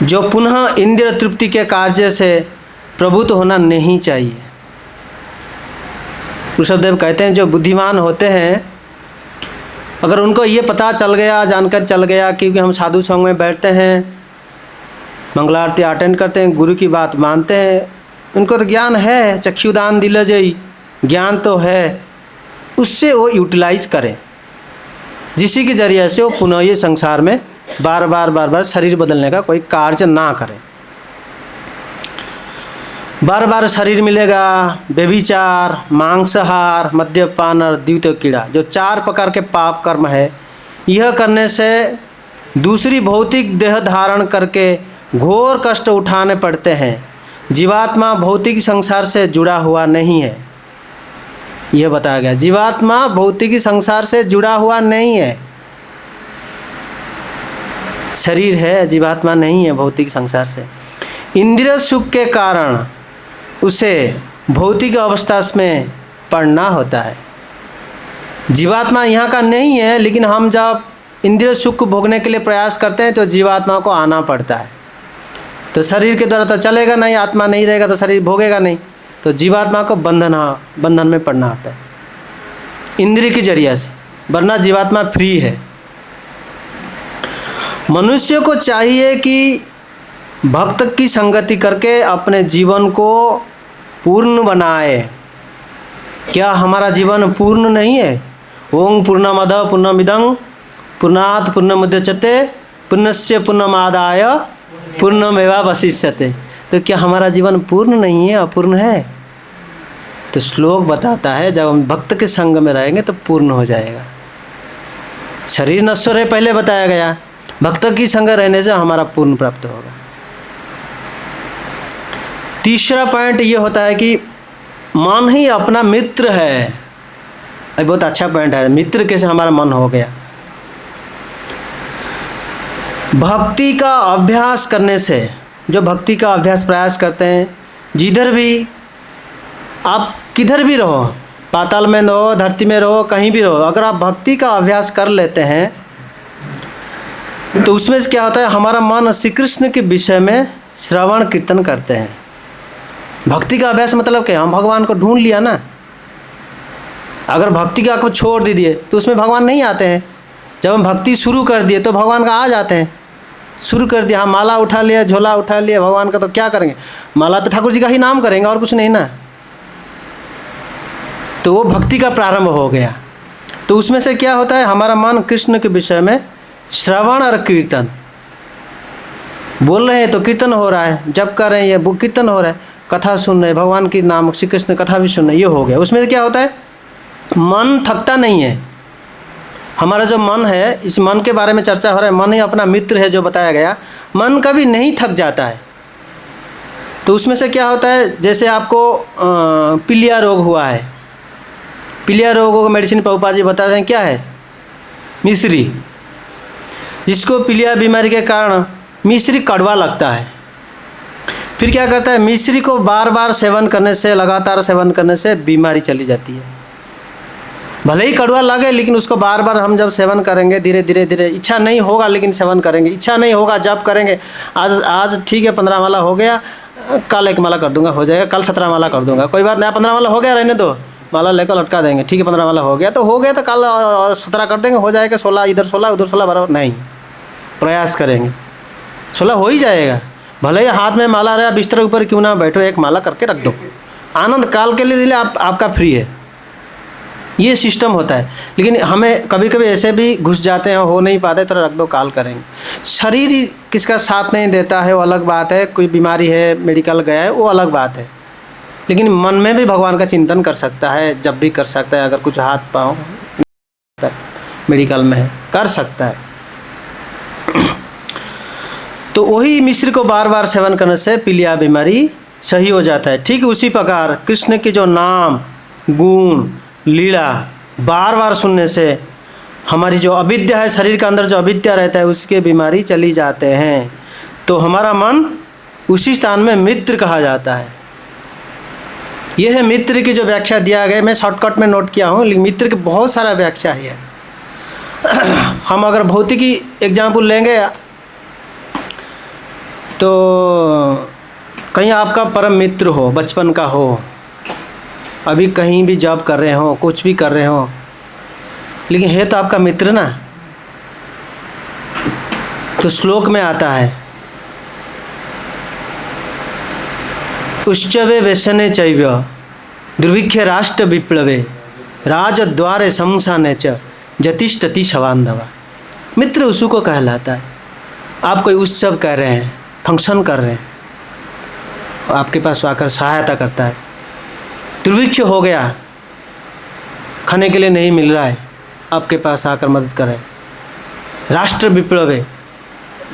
जो पुनः इंद्रिय तृप्ति के कार्य से प्रभुत्व होना नहीं चाहिए। ऋषभदेव कहते हैं जो बुद्धिमान होते हैं, अगर उनको ये पता चल गया, जानकर चल गया, क्योंकि हम साधु संग में बैठते हैं, मंगला आरती अटेंड करते हैं, गुरु की बात मानते हैं, उनको तो ज्ञान है, चक्षुदान दिल जई, ज्ञान तो है, उससे वो यूटिलाइज करें, जिसी के जरिए से वो पुनः ये संसार में बार बार शरीर बदलने का कोई कार्य ना करें। बार बार शरीर मिलेगा, व्यभिचार, मांसाहार, मद्यपान और द्वितीय कीड़ा, जो 4 प्रकार के पाप कर्म है, यह करने से दूसरी भौतिक देह धारण करके घोर कष्ट उठाने पड़ते हैं। जीवात्मा भौतिक संसार से जुड़ा हुआ नहीं है, यह बताया गया। जीवात्मा भौतिक संसार से जुड़ा हुआ नहीं है, शरीर है, जीवात्मा नहीं है भौतिक संसार से। इंद्रिय सुख के कारण उसे भौतिक अवस्था में पड़ना होता है। जीवात्मा यहाँ का नहीं है, लेकिन हम जब इंद्रिय सुख भोगने के लिए प्रयास करते हैं तो जीवात्मा को आना पड़ता है। तो शरीर के द्वारा तो चलेगा नहीं, आत्मा नहीं रहेगा तो शरीर भोगेगा नहीं, तो जीवात्मा को बंधन में पड़ना होता है इंद्रिय के जरिए से, वरना जीवात्मा फ्री है। मनुष्य को चाहिए कि भक्त की संगति करके अपने जीवन को पूर्ण बनाए। क्या हमारा जीवन पूर्ण नहीं है? ओम पूर्णमद पूर्णमिदं पूर्णात् पूर्णमुदच्यते पूर्णस्य पूर्णमादाय पूर्णमेवावशिष्यते। तो क्या हमारा जीवन पूर्ण नहीं है, अपूर्ण है? तो श्लोक बताता है जब हम भक्त के संग में रहेंगे तो पूर्ण हो जाएगा। शरीर नश्वर है पहले बताया गया, भक्त की संग रहने से हमारा पूर्ण प्राप्त होगा। तीसरा पॉइंट ये होता है कि मन ही अपना मित्र है। ये बहुत अच्छा पॉइंट है, मित्र कैसे हमारा मन हो गया। भक्ति का अभ्यास करने से, जो भक्ति का अभ्यास प्रयास करते हैं, जिधर भी आप किधर भी रहो, पाताल में रहो, धरती में रहो, कहीं भी रहो, अगर आप भक्ति का अभ्यास कर लेते हैं तो उसमें क्या होता है, हमारा मन श्री कृष्ण के विषय में श्रवण कीर्तन करते हैं। भक्ति का अभ्यास मतलब क्या, हम भगवान को ढूंढ लिया ना। अगर भक्ति का आपको छोड़ दीजिए तो उसमें भगवान नहीं आते हैं। जब हम भक्ति शुरू कर दिए तो भगवान का आ जाते हैं। शुरू कर दिया, हम माला उठा लिया, झोला उठा लिया भगवान का, तो क्या करेंगे? माला तो ठाकुर जी का ही नाम करेंगे और कुछ नहीं ना। तो वो भक्ति का प्रारंभ हो गया। तो उसमें से क्या होता है, हमारा मन कृष्ण के विषय में श्रवण और कीर्तन, बोल रहे हैं तो कीर्तन हो रहा है, जब कर रहे हैं ये कीर्तन हो रहा है, कथा सुन रहे, भगवान की नाम श्री कृष्ण कथा भी सुन रहे, ये हो गया। उसमें क्या होता है, मन थकता नहीं है। हमारा जो मन है, इस मन के बारे में चर्चा हो रहा है, मन ही अपना मित्र है जो बताया गया। मन कभी नहीं थक जाता है। तो उसमें से क्या होता है, जैसे आपको पीलिया रोग हुआ है, पीलिया रोगों को मेडिसिन प्रभुपाद जी बताते हैं क्या है, मिश्री। जिसको पीलिया बीमारी के कारण मिश्री कड़वा लगता है, फिर क्या करता है, मिश्री को बार बार सेवन करने से, लगातार सेवन करने से बीमारी चली जाती है। भले ही कड़वा लगे लेकिन उसको बार बार हम जब सेवन करेंगे, धीरे धीरे धीरे, इच्छा नहीं होगा लेकिन सेवन करेंगे, इच्छा नहीं होगा जब करेंगे, आज ठीक है 15 माला हो गया, कल 1 माला कर दूंगा, हो जाएगा, कल 17 माला कर दूंगा, कोई बात नहीं, 15 माला हो गया, रहने दो, माला लेकर लटका देंगे, ठीक है 15 माला हो गया तो हो गया, तो कल और 17 कर देंगे, हो जाएगा 16, इधर 16 उधर 16 बराबर नहीं, प्रयास करेंगे 16 हो ही जाएगा। भले ही हाथ में माला रहा, बिस्तर के ऊपर क्यों ना बैठो, एक माला करके रख दो, आनंद काल के लिए आपका फ्री है। ये सिस्टम होता है। लेकिन हमें कभी कभी ऐसे भी घुस जाते हैं, हो नहीं पाते तो रख दो, काल करेंगे। शरीर किसका साथ नहीं देता है वो अलग बात है, कोई बीमारी है, मेडिकल गया है, वो अलग बात है। लेकिन मन में भी भगवान का चिंतन कर सकता है, जब भी कर सकता है, अगर कुछ हाथ पाँव मेडिकल में है कर सकता है। तो वही मिश्र को बार बार सेवन करने से पीलिया बीमारी सही हो जाता है। ठीक उसी प्रकार कृष्ण के जो नाम, गुण, लीला बार बार सुनने से हमारी जो अविद्या है, शरीर के अंदर जो अविद्या रहता है, उसके बीमारी चली जाते हैं। तो हमारा मन उसी स्थान में मित्र कहा जाता है। यह है मित्र की जो व्याख्या दिया गया, मैं शॉर्टकट में नोट किया हूँ, लेकिन मित्र की बहुत सारा व्याख्या है। हम अगर भौतिकी एग्जाम्पल लेंगे तो कहीं आपका परम मित्र हो, बचपन का हो, अभी कहीं भी जॉब कर रहे हो, कुछ भी कर रहे हो, लेकिन है तो आपका मित्र ना। तो श्लोक में आता है, उच्चवे व्यसने चैव दुर्भिक्ष्य राष्ट्र विप्लवे राजद्वारे शमशाने च जतिष्ठति शवांधवा। मित्र उसी को कहलाता है। आप कोई उत्सव कर रहे हैं, फंक्शन कर रहे हैं, आपके पास आकर सहायता करता है। दुर्भिक्ष हो गया, खाने के लिए नहीं मिल रहा है, आपके पास आकर मदद करे। राष्ट्र विप्लव है,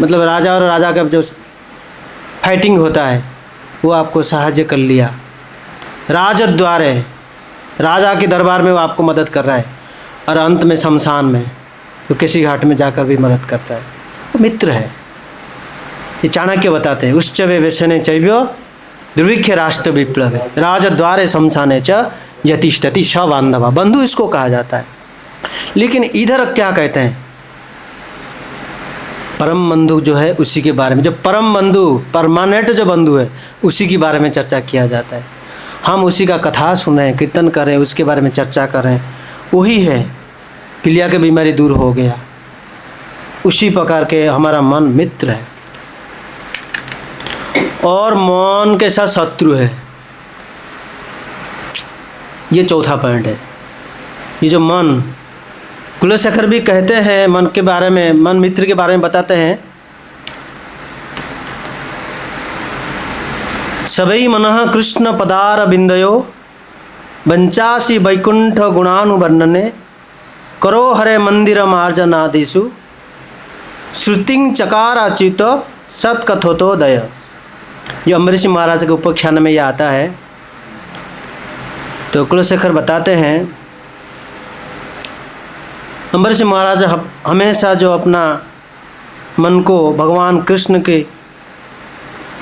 मतलब राजा और राजा का जो फाइटिंग होता है वो आपको सहायता कर लिया। राजद्वार है, राजा के दरबार में वो आपको मदद कर रहा है। और अंत में शमशान में तो किसी घाट में जाकर भी मदद करता है, वो मित्र है। ये चाणक्य बताते हैं, उच्चवे व्यसने चैव्यो दुर्भिक्ष्य राष्ट्र विप्लव राजद्वारे शमशाने च यतिष्ठति शबांधवा। बंधु इसको कहा जाता है। लेकिन इधर क्या कहते हैं, परम बंधु जो है उसी के बारे में, जो परम बंधु परमानेंट जो बंधु है उसी के बारे में चर्चा किया जाता है। हम उसी का कथा सुनें, कीर्तन करें, उसके बारे में चर्चा करें, वही है पीलिया की बीमारी दूर हो गया। उसी प्रकार के हमारा मन मित्र है और मौन के साथ शत्रु है। ये चौथा पॉइंट है। ये जो मन, कुलशेखर भी कहते हैं मन के बारे में, मन मित्र के बारे में बताते हैं, सबई मनः कृष्ण पदार बिंदयो बंचासी वैकुंठ गुणानुवर्णने करो हरे मंदिर मार्जनादिषु श्रुतिं चकाराच्युत सत्कथोतो दय। ये अम्बरीश महाराज के उपाख्यान में ये आता है। तो कुलशेखर बताते हैं अम्बरीश महाराज हमेशा जो अपना मन को भगवान कृष्ण के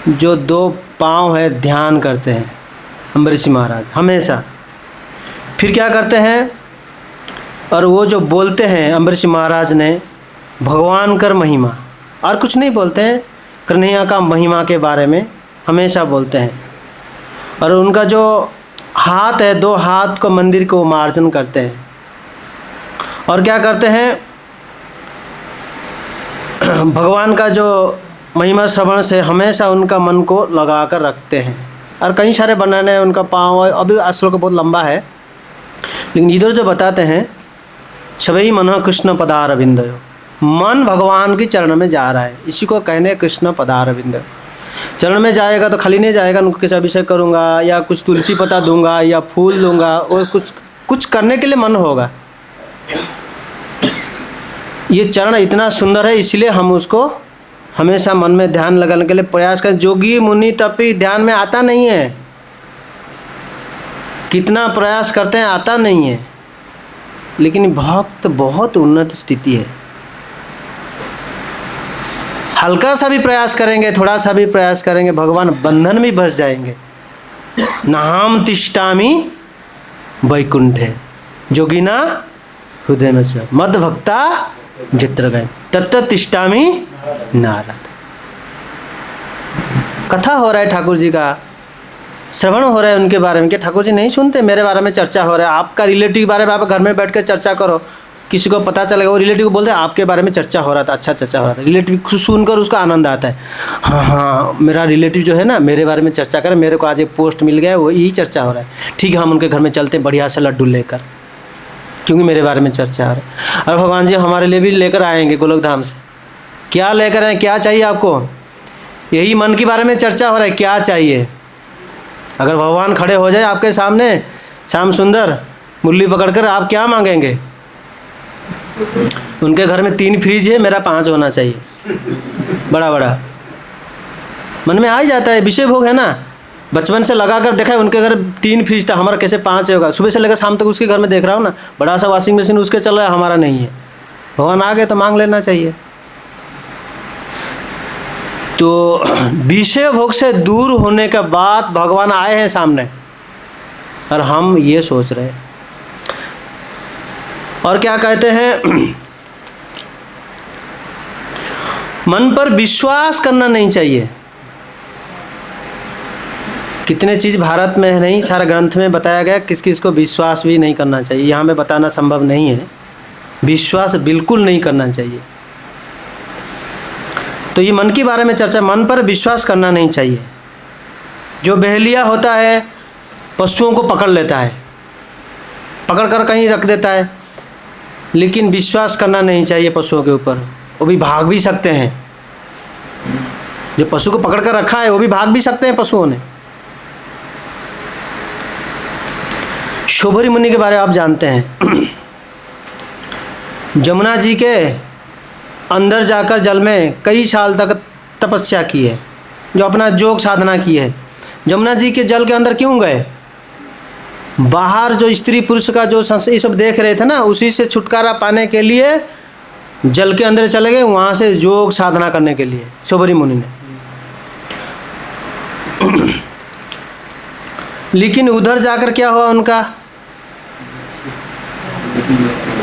जो दो पांव है ध्यान करते हैं अम्बरीश महाराज हमेशा। फिर क्या करते हैं, और वो जो बोलते हैं अम्बरीश महाराज ने भगवान कर महिमा, और कुछ नहीं बोलते हैं, कन्हैया का महिमा के बारे में हमेशा बोलते हैं। और उनका जो हाथ है, दो हाथ को मंदिर को मार्जन करते हैं। और क्या करते हैं, भगवान का जो महिमा श्रवण से हमेशा उनका मन को लगा कर रखते हैं। और कई सारे बनाने हैं उनका पाँव, अभी श्लोक बहुत लंबा है, लेकिन इधर जो बताते हैं सबई मनः कृष्ण पदारविंदयो, मन भगवान की चरण में जा रहा है, इसी को कहने कृष्ण पदारविंद। चरण में जाएगा तो खाली नहीं जाएगा, उनको किसी अभिषेक करूँगा या कुछ तुलसी पत्ता दूंगा या फूल दूंगा, और कुछ करने के लिए मन होगा। ये चरण इतना सुंदर है, इसलिए हम उसको हमेशा मन में ध्यान लगाने के लिए प्रयास करें। जोगी मुनि तपी ध्यान में आता नहीं है, कितना प्रयास करते हैं आता नहीं है, लेकिन भक्त बहुत उन्नत स्थिति है। हल्का सा भी प्रयास करेंगे, थोड़ा सा भी प्रयास करेंगे, भगवान बंधन में फंस जाएंगे। नाम तिष्ठामि वैकुंठे जोगिना हृदय में मद भक्ता जित्र गए तत्त तिष्ठामि नारद। कथा हो रहा है, ठाकुर जी का श्रवण हो रहा है उनके बारे में। क्या ठाकुर जी नहीं सुनते? मेरे बारे में चर्चा हो रहा है, आपका रिलेटिव के बारे में आप घर में बैठ कर चर्चा करो, किसी को पता चलेगा, वो रिलेटिव को बोलते हैं आपके बारे में चर्चा हो रहा था, अच्छा चर्चा हो रहा था। रिलेटिव सुनकर उसको आनंद आता है, हाँ मेरा रिलेटिव जो है ना मेरे बारे में चर्चा करे, मेरे को आज एक पोस्ट मिल गया, वो यही चर्चा हो रहा है, ठीक है हम उनके घर में चलते हैं बढ़िया से लड्डू लेकर, क्योंकि मेरे बारे में चर्चा हो रहा है। और भगवान जी हमारे लिए भी लेकर आएंगे गोलोक धाम से। क्या लेकर आए, क्या चाहिए आपको? यही मन के बारे में चर्चा हो रहा है, क्या चाहिए? अगर भगवान खड़े हो जाए आपके सामने, श्याम सुंदर मुरली पकड़कर, आप क्या मांगेंगे? उनके घर में 3 फ्रिज है, मेरा 5 होना चाहिए, बड़ा बड़ा। मन में आ ही जाता है, विषय भोग है ना, बचपन से लगा कर देखा है, उनके घर 3 फ्रिज था, हमारा कैसे 5 होगा? सुबह से लेकर शाम तक उसके घर में देख रहा हूँ ना, बड़ा सा वॉशिंग मशीन उसके चल रहा है, हमारा नहीं है। भगवान आ गए तो मांग लेना चाहिए। तो विषय भोग से दूर होने के बाद भगवान आए हैं सामने, और हम ये सोच रहे हैं। और क्या कहते हैं, मन पर विश्वास करना नहीं चाहिए। कितने चीज़ भारत में नहीं, सारा ग्रंथ में बताया गया, किस किस को विश्वास भी नहीं करना चाहिए, यहाँ में बताना संभव नहीं है। विश्वास बिल्कुल नहीं करना चाहिए। तो ये मन के बारे में चर्चा, मन पर विश्वास करना नहीं चाहिए। जो बहेलिया होता है पशुओं को पकड़ लेता है, पकड़ कर कहीं रख देता है, लेकिन विश्वास करना नहीं चाहिए पशुओं के ऊपर। वो भी भाग भी सकते हैं, जो पशु को पकड़ कर रखा है वो भी भाग भी सकते हैं पशुओं ने। शोभरी मुनि के बारे में आप जानते हैं, जमुना जी के अंदर जाकर जल में कई साल तक तपस्या की है, जो अपना योग साधना की है। जमुना जी के जल के अंदर क्यों गए? बाहर जो स्त्री पुरुष का जो ये सब देख रहे थे ना, उसी से छुटकारा पाने के लिए जल के अंदर चले गए, वहाँ से योग साधना करने के लिए शोभरी मुनि ने। लेकिन उधर जाकर क्या हुआ उनका,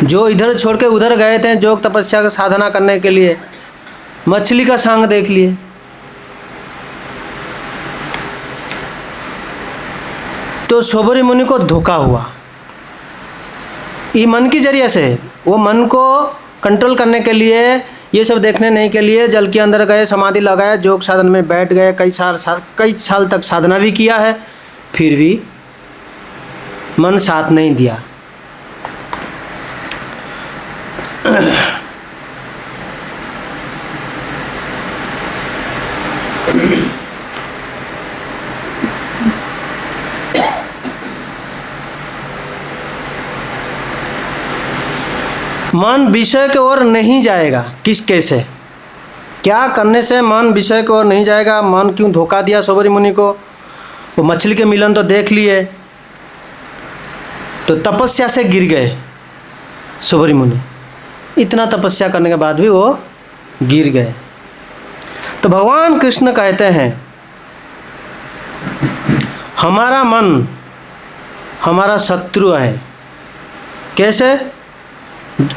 जो इधर छोड़ के उधर गए थे योग तपस्या का साधना करने के लिए, मछली का संग देख लिए। तो शोभरी मुनि को धोखा हुआ, ये मन की जरिए से। वो मन को कंट्रोल करने के लिए, ये सब देखने नहीं के लिए जल के अंदर गए, समाधि लगाए, योग साधन में बैठ गए, कई साल तक साधना भी किया है, फिर भी मन साथ नहीं दिया। मन विषय की ओर नहीं जाएगा। किस कैसे क्या करने से मन विषय की ओर नहीं जाएगा? मन क्यों धोखा दिया शोभरी मुनि को? वो मछली के मिलन तो देख लिए, तो तपस्या से गिर गए शोभरी मुनि। इतना तपस्या करने के बाद भी वो गिर गए। तो भगवान कृष्ण कहते हैं हमारा मन हमारा शत्रु है। कैसे?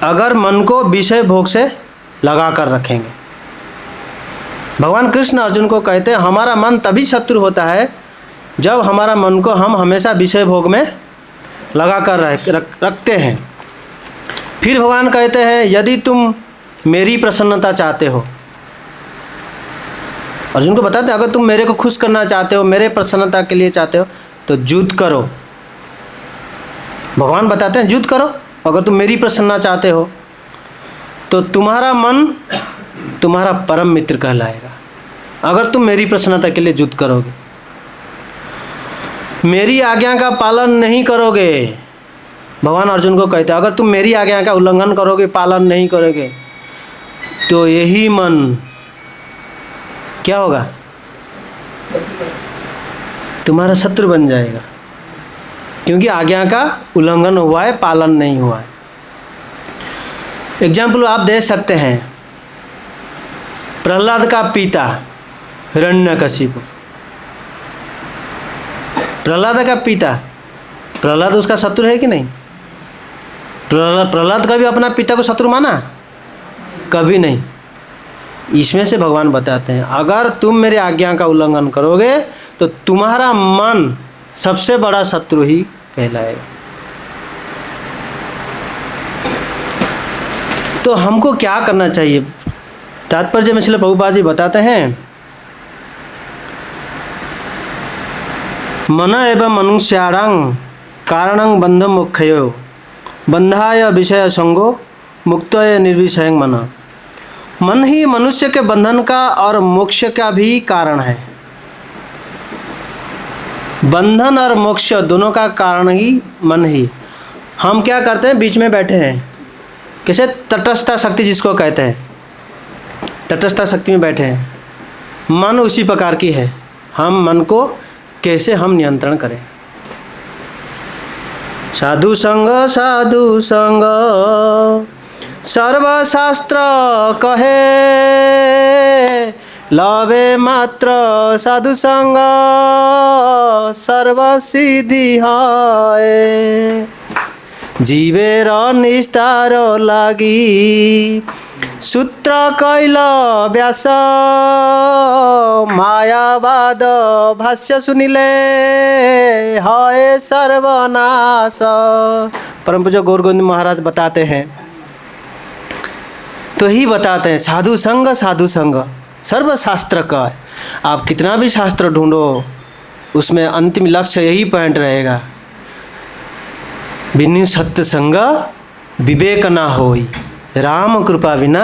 अगर मन को विषय भोग से लगा कर रखेंगे। भगवान कृष्ण अर्जुन को कहते हैं हमारा मन तभी शत्रु होता है जब हमारा मन को हम हमेशा विषय भोग में लगा कर रखते हैं। फिर भगवान कहते हैं यदि तुम मेरी प्रसन्नता चाहते हो, अर्जुन को बताते हैं अगर तुम मेरे को खुश करना चाहते हो, मेरे प्रसन्नता के लिए चाहते हो तो युद्ध करो। भगवान बताते हैं युद्ध करो। अगर तुम मेरी प्रसन्नता चाहते हो तो तुम्हारा मन तुम्हारा परम मित्र कहलाएगा। अगर तुम मेरी प्रसन्नता के लिए युद्ध करोगे, मेरी आज्ञा का पालन नहीं करोगे, भगवान अर्जुन को कहते हैं अगर तुम मेरी आज्ञा का उल्लंघन करोगे, पालन नहीं करोगे, तो यही मन क्या होगा? तुम्हारा शत्रु बन जाएगा, क्योंकि आज्ञा का उल्लंघन हुआ है, पालन नहीं हुआ है। एग्जाम्पल आप दे सकते हैं, प्रहलाद का पिता हिरण्यकशिपु, प्रहलाद का पिता, प्रहलाद उसका शत्रु है कि नहीं? प्रहलाद कभी अपना पिता को शत्रु माना? कभी नहीं। इसमें से भगवान बताते हैं अगर तुम मेरे आज्ञा का उल्लंघन करोगे तो तुम्हारा मन सबसे बड़ा शत्रु ही कहलाएगा। तो हमको क्या करना चाहिए? तात्पर्य में श्रील प्रभुपाद जी बताते हैं मन एवं मनुष्याणां कारणं बंध मोक्षयो बंधाय विषय संगो मुक्तय निर्विषयं मन। मन ही मनुष्य के बंधन का और मोक्ष का भी कारण है। बंधन और मोक्ष दोनों का कारण ही मन ही। हम क्या करते हैं? बीच में बैठे हैं। कैसे? तटस्थता शक्ति जिसको कहते हैं, तटस्थता शक्ति में बैठे हैं। मन उसी प्रकार की है। हम मन को कैसे हम नियंत्रण करें? साधु संग सर्वशास्त्र कहे, लवे मात्र साधु संग सर्वसिद्धि है। जीवेर निस्तार लागी सूत्र कैल व्यास, मायावाद भाष्य सुनिले है सर्वनाश। परम पूज्य गौर गोविंद महाराज बताते हैं, तो ही बताते हैं साधु संग सर्वशास्त्र का। आप कितना भी शास्त्र ढूंढो, उसमें अंतिम लक्ष्य यही पॉइंट रहेगा, बिनु सत्संग विवेक ना होई, राम कृपा बिना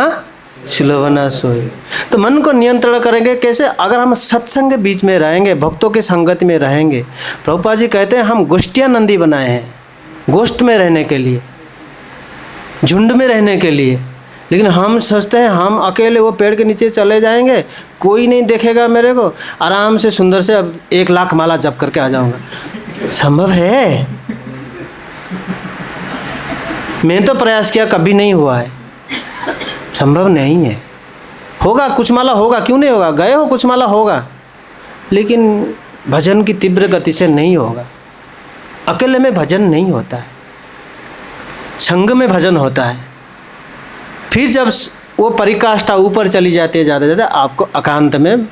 सुलभ न सोई। तो मन को नियंत्रण करेंगे कैसे? अगर हम सत्संग के बीच में रहेंगे, भक्तों की संगति में रहेंगे। प्रभुपाद जी कहते हैं हम गोष्ठियानंदी बनाए हैं, गोष्ठ में रहने के लिए, झुंड में रहने के लिए। लेकिन हम सोचते हैं हम अकेले वो पेड़ के नीचे चले जाएंगे, कोई नहीं देखेगा मेरे को, आराम से सुंदर से अब 1 लाख माला जप करके आ जाऊंगा। संभव है? मैंने तो प्रयास किया, कभी नहीं हुआ है, संभव नहीं है। होगा कुछ माला होगा, क्यों नहीं होगा? गए हो कुछ माला होगा, लेकिन भजन की तीव्र गति से नहीं होगा। अकेले में भजन नहीं होता है, संग में भजन होता है। फिर जब वो परिकाष्ठा ऊपर चली जाती है ज़्यादा ज़्यादा, आपको एकांत में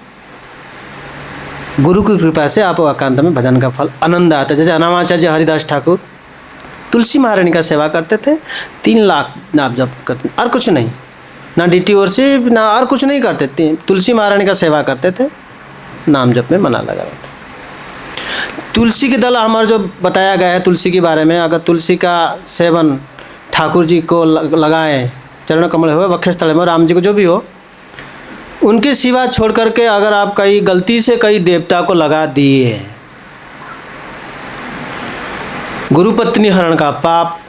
गुरु की कृपा से आपको एकांत में भजन का फल आनंद आता है। जैसे अनामाचार्य हरिदास ठाकुर तुलसी महारानी का सेवा करते थे, 3 लाख नाम जप करते, और कुछ नहीं, ना डीटी और से ना और कुछ नहीं करते थे, तुलसी महारानी का सेवा करते थे, नाम जप में मना लगा रहता। तुलसी के दल हमारा जो बताया गया है तुलसी के बारे में, अगर तुलसी का सेवन ठाकुर जी को लगाएं, चरण कमल हो, वक्षस्थल में, राम जी को जो भी हो, उनके सिवा छोड़ करके अगर आप कहीं गलती से कई देवता को लगा दिए, गुरु पत्नी हरण का पाप,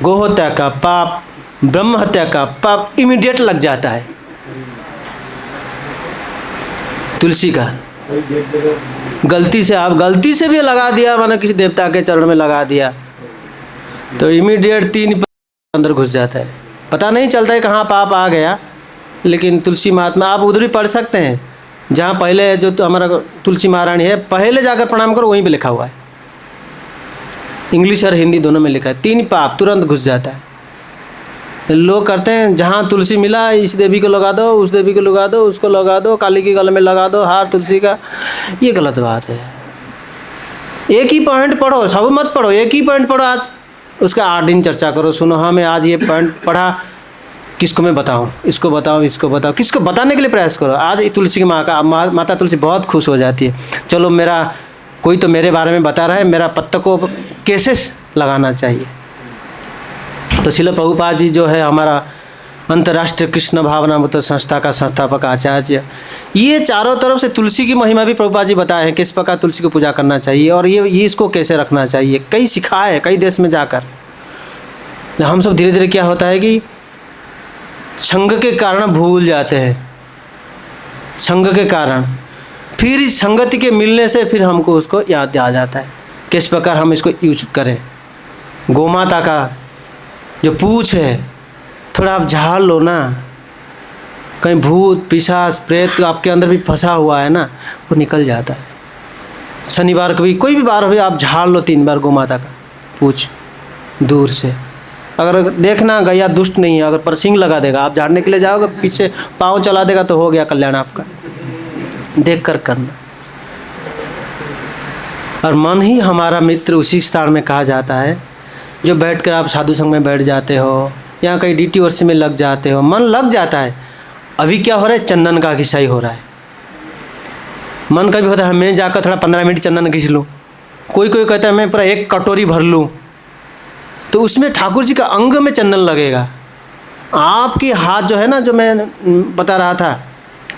गोहत्या का पाप, ब्रह्म हत्या का पाप इमीडिएट लग जाता है। तुलसी का गलती से आप गलती से भी लगा दिया, माना किसी देवता के चरण में लगा दिया, तो इमीडिएट 3 अंदर घुस जाता है, पता नहीं चलता है कहाँ पाप आ गया। लेकिन तुलसी महात्मा आप उधर भी पढ़ सकते हैं, जहाँ पहले जो हमारा तुलसी महारानी है, पहले जाकर प्रणाम करो, वहीं पे लिखा हुआ है, इंग्लिश और हिंदी दोनों में लिखा है, 3 पाप तुरंत घुस जाता है। लोग करते हैं जहाँ तुलसी मिला इस देवी को लगा दो, उस देवी को लगा दो, उसको लगा दो, काली के गले में लगा दो हार तुलसी का, ये गलत बात है। एक ही पॉइंट पढ़ो, सब मत पढ़ो, एक ही पॉइंट पढ़ो, आज उसका 8 दिन चर्चा करो, सुनो हाँ मैं आज ये पॉइंट पढ़ा, किसको मैं बताऊँ, इसको बताऊँ, इसको बताऊँ, किसको बताने के लिए प्रयास करो। आज तुलसी की माँ का माता तुलसी बहुत खुश हो जाती है, चलो मेरा कोई तो मेरे बारे में बता रहा है, मेरा पत्ता को कैसे लगाना चाहिए। तो शिल प्रभुपाद जी जो है हमारा अंतर्राष्ट्रीय कृष्ण भावनामृत संस्था का संस्थापक आचार्य, ये चारों तरफ से तुलसी की महिमा भी प्रभुपाद जी बताए हैं, किस प्रकार तुलसी को पूजा करना चाहिए और ये इसको कैसे रखना चाहिए, कई सिखाए है कई देश में जाकर। हम सब धीरे धीरे क्या होता है कि संग के कारण भूल जाते हैं, संग के कारण, फिर इस संगति के मिलने से फिर हमको उसको याद आ जाता है किस प्रकार हम इसको यूज करें। गोमाता का जो पूछ है थोड़ा आप झाड़ लो ना, कहीं भूत पिशाच प्रेत आपके अंदर भी फंसा हुआ है ना, वो निकल जाता है। शनिवार को भी कोई भी बार हो आप झाड़ लो 3 बार गोमाता का पूछ दूर से। अगर देखना गैया दुष्ट नहीं है, अगर परसिंग लगा देगा, आप झाड़ने के लिए जाओगे, पीछे पाँव चला देगा तो हो गया कल्याण आपका। देख कर करना। और मन ही हमारा मित्र उसी स्थान में कहा जाता है जो बैठकर आप साधु संग में बैठ जाते हो या कहीं डीटी वर्ष में लग जाते हो, मन लग जाता है। अभी क्या हो रहा है, चंदन का घिसाई हो रहा है। मन कभी होता है मैं जाकर थोड़ा 15 मिनट चंदन घिस लूँ, कोई कोई कहता है मैं पूरा 1 कटोरी भर लूँ, तो उसमें ठाकुर जी का अंग में चंदन लगेगा। आपकी हाथ जो है ना, जो मैं बता रहा था,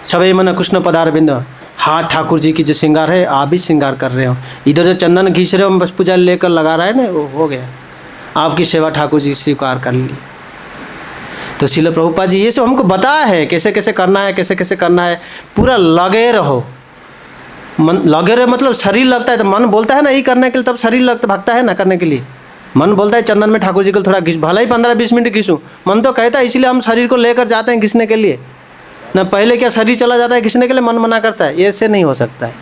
सभी मन कृष्ण पदार बिंद, हाथ ठाकुर जी की जो श्रृंगार है आप भी श्रृंगार कर रहे हो, इधर जो चंदन घिस रहे हो बस पूजा लेकर लगा रहा है ना, वो हो गया, आपकी सेवा ठाकुर जी स्वीकार कर ली। तो श्रील प्रभुपाद जी ये सब हमको बताया है कैसे कैसे करना है, कैसे कैसे करना है। पूरा लगे रहो, मन लगे रहो मतलब शरीर लगता है तो मन बोलता है ना यही करने के लिए, तब शरीर लगता भागता है ना करने के लिए। मन बोलता है चंदन में ठाकुर जी को थोड़ा घिस, भला ही 15-20 मिनट घिसूँ, मन तो कहता है, इसीलिए हम शरीर को लेकर जाते हैं घिसने के लिए ना। पहले क्या शरीर चला जाता है घिसने के लिए, मन मना करता है, ऐसे नहीं हो सकता है।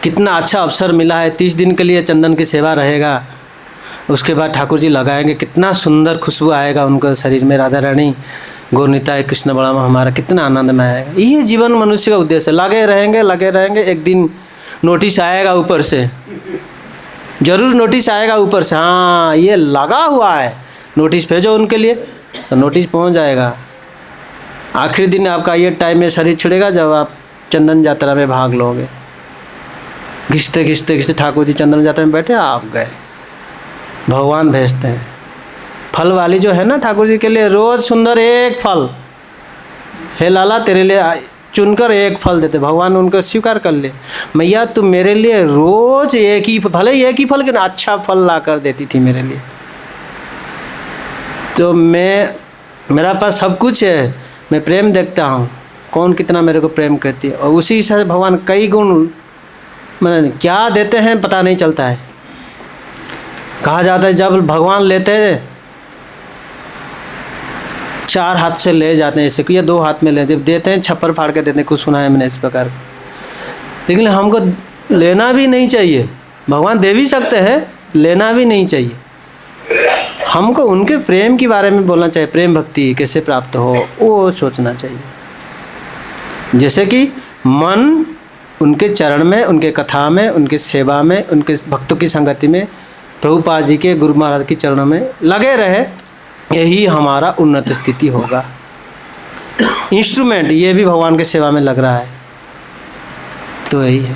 कितना अच्छा अवसर मिला है, 30 दिन के लिए चंदन की सेवा रहेगा, उसके बाद ठाकुर जी लगाएंगे, कितना सुंदर खुशबू आएगा उनके शरीर में। राधा रानी गौरनिताय कृष्ण बलराम हमारा कितना आनंद में आएगा। ये जीवन मनुष्य का उद्देश्य है, लगे रहेंगे। एक दिन नोटिस आएगा ऊपर से, जरूर नोटिस आएगा ऊपर से, हाँ ये लगा हुआ है, नोटिस भेजो उनके लिए, तो नोटिस पहुंच जाएगा। आखिरी दिन आपका ये टाइम में शरीर छुड़ेगा जब आप चंदन यात्रा में भाग लोगे। घिसते घिसते घिसते ठाकुर जी चंदन यात्रा में बैठे, आप गए, भगवान भेजते हैं। फल वाली जो है ना ठाकुर जी के लिए रोज़ सुंदर 1 फल, हे लाला तेरे लिए चुनकर 1 फल देते, भगवान उनको स्वीकार कर ले। मैया तुम मेरे लिए रोज़ 1 ही, भले ही 1 ही फल के अच्छा फल ला कर देती थी मेरे लिए। तो मेरा पास सब कुछ है, मैं प्रेम देखता हूँ, कौन कितना मेरे को प्रेम करती है, और उसी से भगवान कई गुण मैंने क्या देते हैं पता नहीं चलता है। कहा जाता है जब भगवान लेते हैं 4 हाथ से ले जाते हैं, ऐसे कि 2 हाथ में ले, जब देते हैं छप्पर फाड़ के देते हैं, कुछ सुना है मैंने इस प्रकार। लेकिन हमको लेना भी नहीं चाहिए, भगवान दे भी सकते हैं, लेना भी नहीं चाहिए। हमको उनके प्रेम के बारे में बोलना चाहिए, प्रेम भक्ति कैसे प्राप्त हो वो सोचना चाहिए। जैसे कि मन उनके चरण में, उनके कथा में, उनके सेवा में, उनके भक्तों की संगति में, प्रभुपाद जी के गुरु महाराज के चरणों में लगे रहे, यही हमारा उन्नत स्थिति होगा। इंस्ट्रूमेंट ये भी भगवान के सेवा में लग रहा है तो यही है।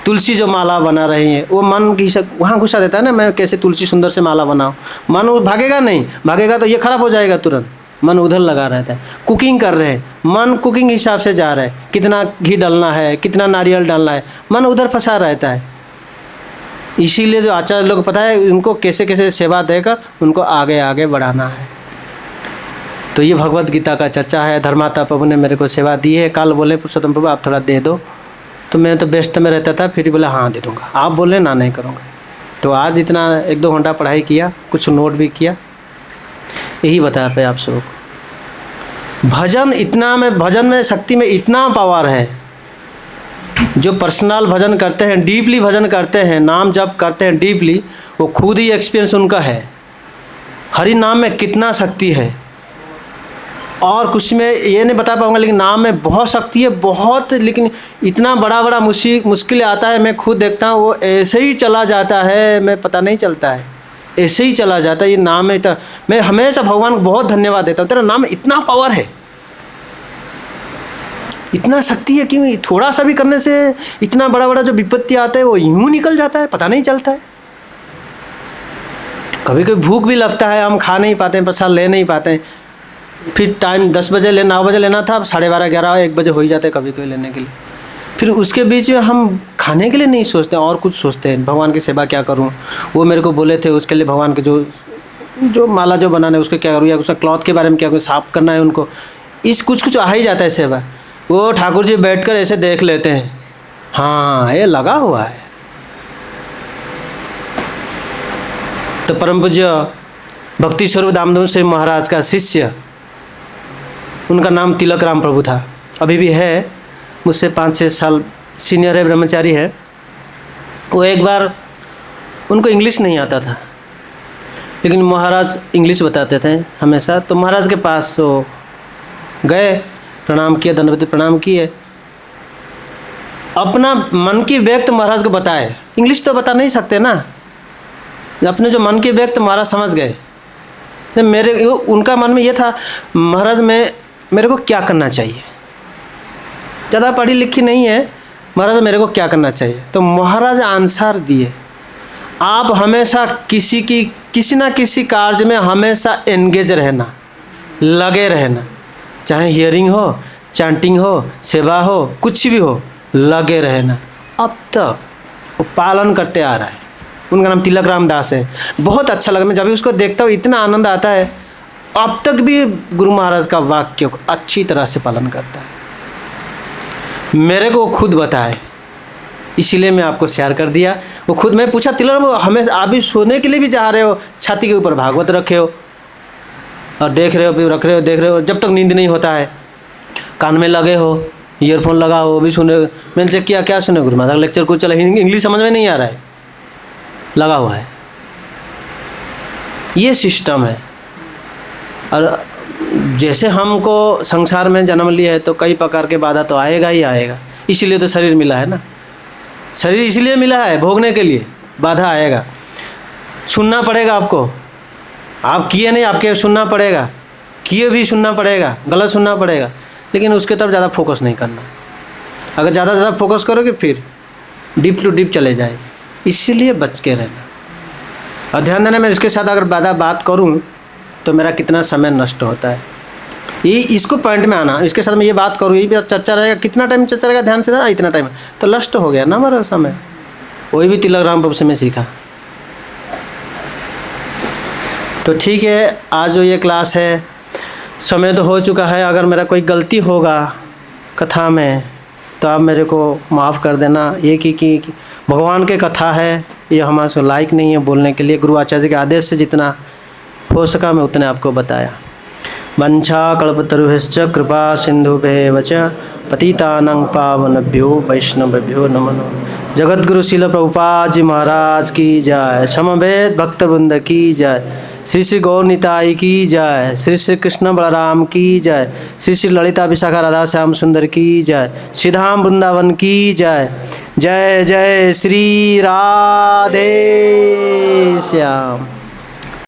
तुलसी जो माला बना रही है वो मन की वहाँ घुसा देता है ना, मैं कैसे तुलसी सुंदर से माला बनाऊँ। मन वो भागेगा नहीं, भागेगा तो ये खराब हो जाएगा तुरंत, मन उधर लगा रहता है। कुकिंग कर रहे हैं, मन कुकिंग हिसाब से जा रहा है, कितना घी डालना है, कितना नारियल डालना है, मन उधर फंसा रहता है। इसीलिए जो आचार्य लोग पता है उनको कैसे कैसे सेवा देकर उनको आगे आगे बढ़ाना है। तो ये भगवत गीता का चर्चा है। धर्माता प्रभु ने मेरे को सेवा दी है। कल बोले पुरुषोत्तम प्रभु आप थोड़ा दे दो, तो मैं तो व्यस्त में रहता था, फिर बोला हाँ दे दूँगा, आप बोले ना नहीं करूँगा। तो आज इतना 1-2 घंटा पढ़ाई किया, कुछ नोट भी किया, यही बता पाए आप सबको। भजन में शक्ति में इतना पावर है। जो पर्सनल भजन करते हैं, डीपली भजन करते हैं, नाम जप करते हैं डीपली, वो खुद ही एक्सपीरियंस उनका है। हरि नाम में कितना शक्ति है और कुछ में ये नहीं बता पाऊंगा, लेकिन नाम में बहुत शक्ति है, बहुत। लेकिन इतना बड़ा मुश्किल आता है, मैं खुद देखता हूँ वो ऐसे ही चला जाता है, मैं पता नहीं चलता है, ऐसे ही चला जाता है। ये नाम में इतना, मैं हमेशा भगवान को बहुत धन्यवाद देता हूँ, तेरा नाम में इतना पावर है, इतना शक्ति है। क्यों थोड़ा सा भी करने से इतना बड़ा जो विपत्ति आता है वो यूं निकल जाता है, पता नहीं चलता है। कभी कभी भूख भी लगता है, हम खा नहीं पाते हैं, प्रसाद ले नहीं पाते हैं, फिर टाइम 10 बजे 9 बजे लेना था, 12:30 11 1 बजे हो ही जाते कभी कभी लेने के लिए। फिर उसके बीच में हम खाने के लिए नहीं सोचते और कुछ सोचते हैं, भगवान की सेवा क्या करूं। वो मेरे को बोले थे उसके लिए भगवान के जो माला जो बनाना है उसके क्या करूँ, या उसका क्लॉथ के बारे में क्या करूँ, साफ करना है उनको, इस कुछ आ ही जाता है सेवा। वो ठाकुर जी बैठकर ऐसे देख लेते हैं, हाँ ये लगा हुआ है। तो परम पूज्य भक्ति स्वरूप दामोदर सिंह महाराज का शिष्य, उनका नाम तिलक राम प्रभु था, अभी भी है, मुझसे 5-6 साल सीनियर है, ब्रह्मचारी है। वो एक बार उनको इंग्लिश नहीं आता था, लेकिन महाराज इंग्लिश बताते थे हमेशा। तो महाराज के पास वो गए, प्रणाम किया, दंडवत प्रणाम किए, अपना मन की व्यक्त महाराज को बताए। इंग्लिश तो बता नहीं सकते ना, अपने जो मन की व्यक्त महाराज समझ गए। उनका मन में ये था, महाराज मेरे को क्या करना चाहिए, ज़्यादा पढ़ी लिखी नहीं है, महाराज मेरे को क्या करना चाहिए। तो महाराज आंसर दिए, आप हमेशा किसी ना किसी कार्य में हमेशा एंगेज रहना, लगे रहना, चाहे हियरिंग हो, चैंटिंग हो, सेवा हो, कुछ भी हो, लगे रहना। अब तक वो पालन करते आ रहा है। उनका नाम तिलक राम दास है। बहुत अच्छा लगा, मैं जब भी उसको देखता हूँ इतना आनंद आता है। अब तक भी गुरु महाराज का वाक्य को अच्छी तरह से पालन करता है। मेरे को खुद बताए, इसीलिए मैं आपको शेयर कर दिया। वो खुद, मैं पूछा तिलक हमें आप भी सोने के लिए भी जा रहे हो, छाती के ऊपर भागवत रखे हो और देख रहे हो, फिर रख रहे हो, देख रहे हो, जब तक नींद नहीं होता है, कान में लगे हो, ईयरफोन लगा हो, भी सुने। मैंने चेक किया, क्या सुने, गुरु महाराज लेक्चर कुछ चला, इंग्लिश समझ में नहीं आ रहा है, लगा हुआ है। ये सिस्टम है। और जैसे हमको संसार में जन्म लिया है तो कई प्रकार के बाधा तो आएगा ही आएगा, इसीलिए तो शरीर मिला है ना। शरीर इसलिए मिला है भोगने के लिए, बाधा आएगा, सुनना पड़ेगा आपको। आप किए नहीं, आपके सुनना पड़ेगा, किए भी सुनना पड़ेगा, गलत सुनना पड़ेगा, लेकिन उसके तरफ ज़्यादा फोकस नहीं करना। अगर ज़्यादा फोकस करोगे फिर डीप टू डीप चले जाएगी, इसीलिए बच के रहना। और ध्यान देना, मैं इसके साथ अगर बात करूं तो मेरा कितना समय नष्ट होता है, ये इसको पॉइंट में आना। इसके साथ मैं ये बात करूं, ये भी चर्चा रहेगा, कितना टाइम चर्चा रहेगा, ध्यान से ना, इतना टाइम तो नष्ट हो गया ना हमारा समय। वही भी तिलक राम प्रभु से मैं सीखा। तो ठीक है, आज जो ये क्लास है, समय तो हो चुका है। अगर मेरा कोई गलती होगा कथा में तो आप मेरे को माफ़ कर देना। ये कि भगवान के कथा है, ये हमारे से लायक नहीं है बोलने के लिए। गुरु आचार्य के आदेश से जितना हो सका मैं उतने आपको बताया। वंशा कल्पतरुभ्यश्च कृपा सिंधुभ्येव च पतितानां पावनेभ्यो वैष्णवेभ्यो नमो नमः। जगतगुरु श्रील प्रभुपाद जी महाराज की जय। समवेत भक्तवृंद की जय। श्री श्री गौर निताई की जय, श्री श्री कृष्ण बलराम की जय, श्री श्री ललिता विशाखा राधा श्याम सुंदर की जय, श्री धाम वृंदावन की जय। जय जय श्री राधे श्याम।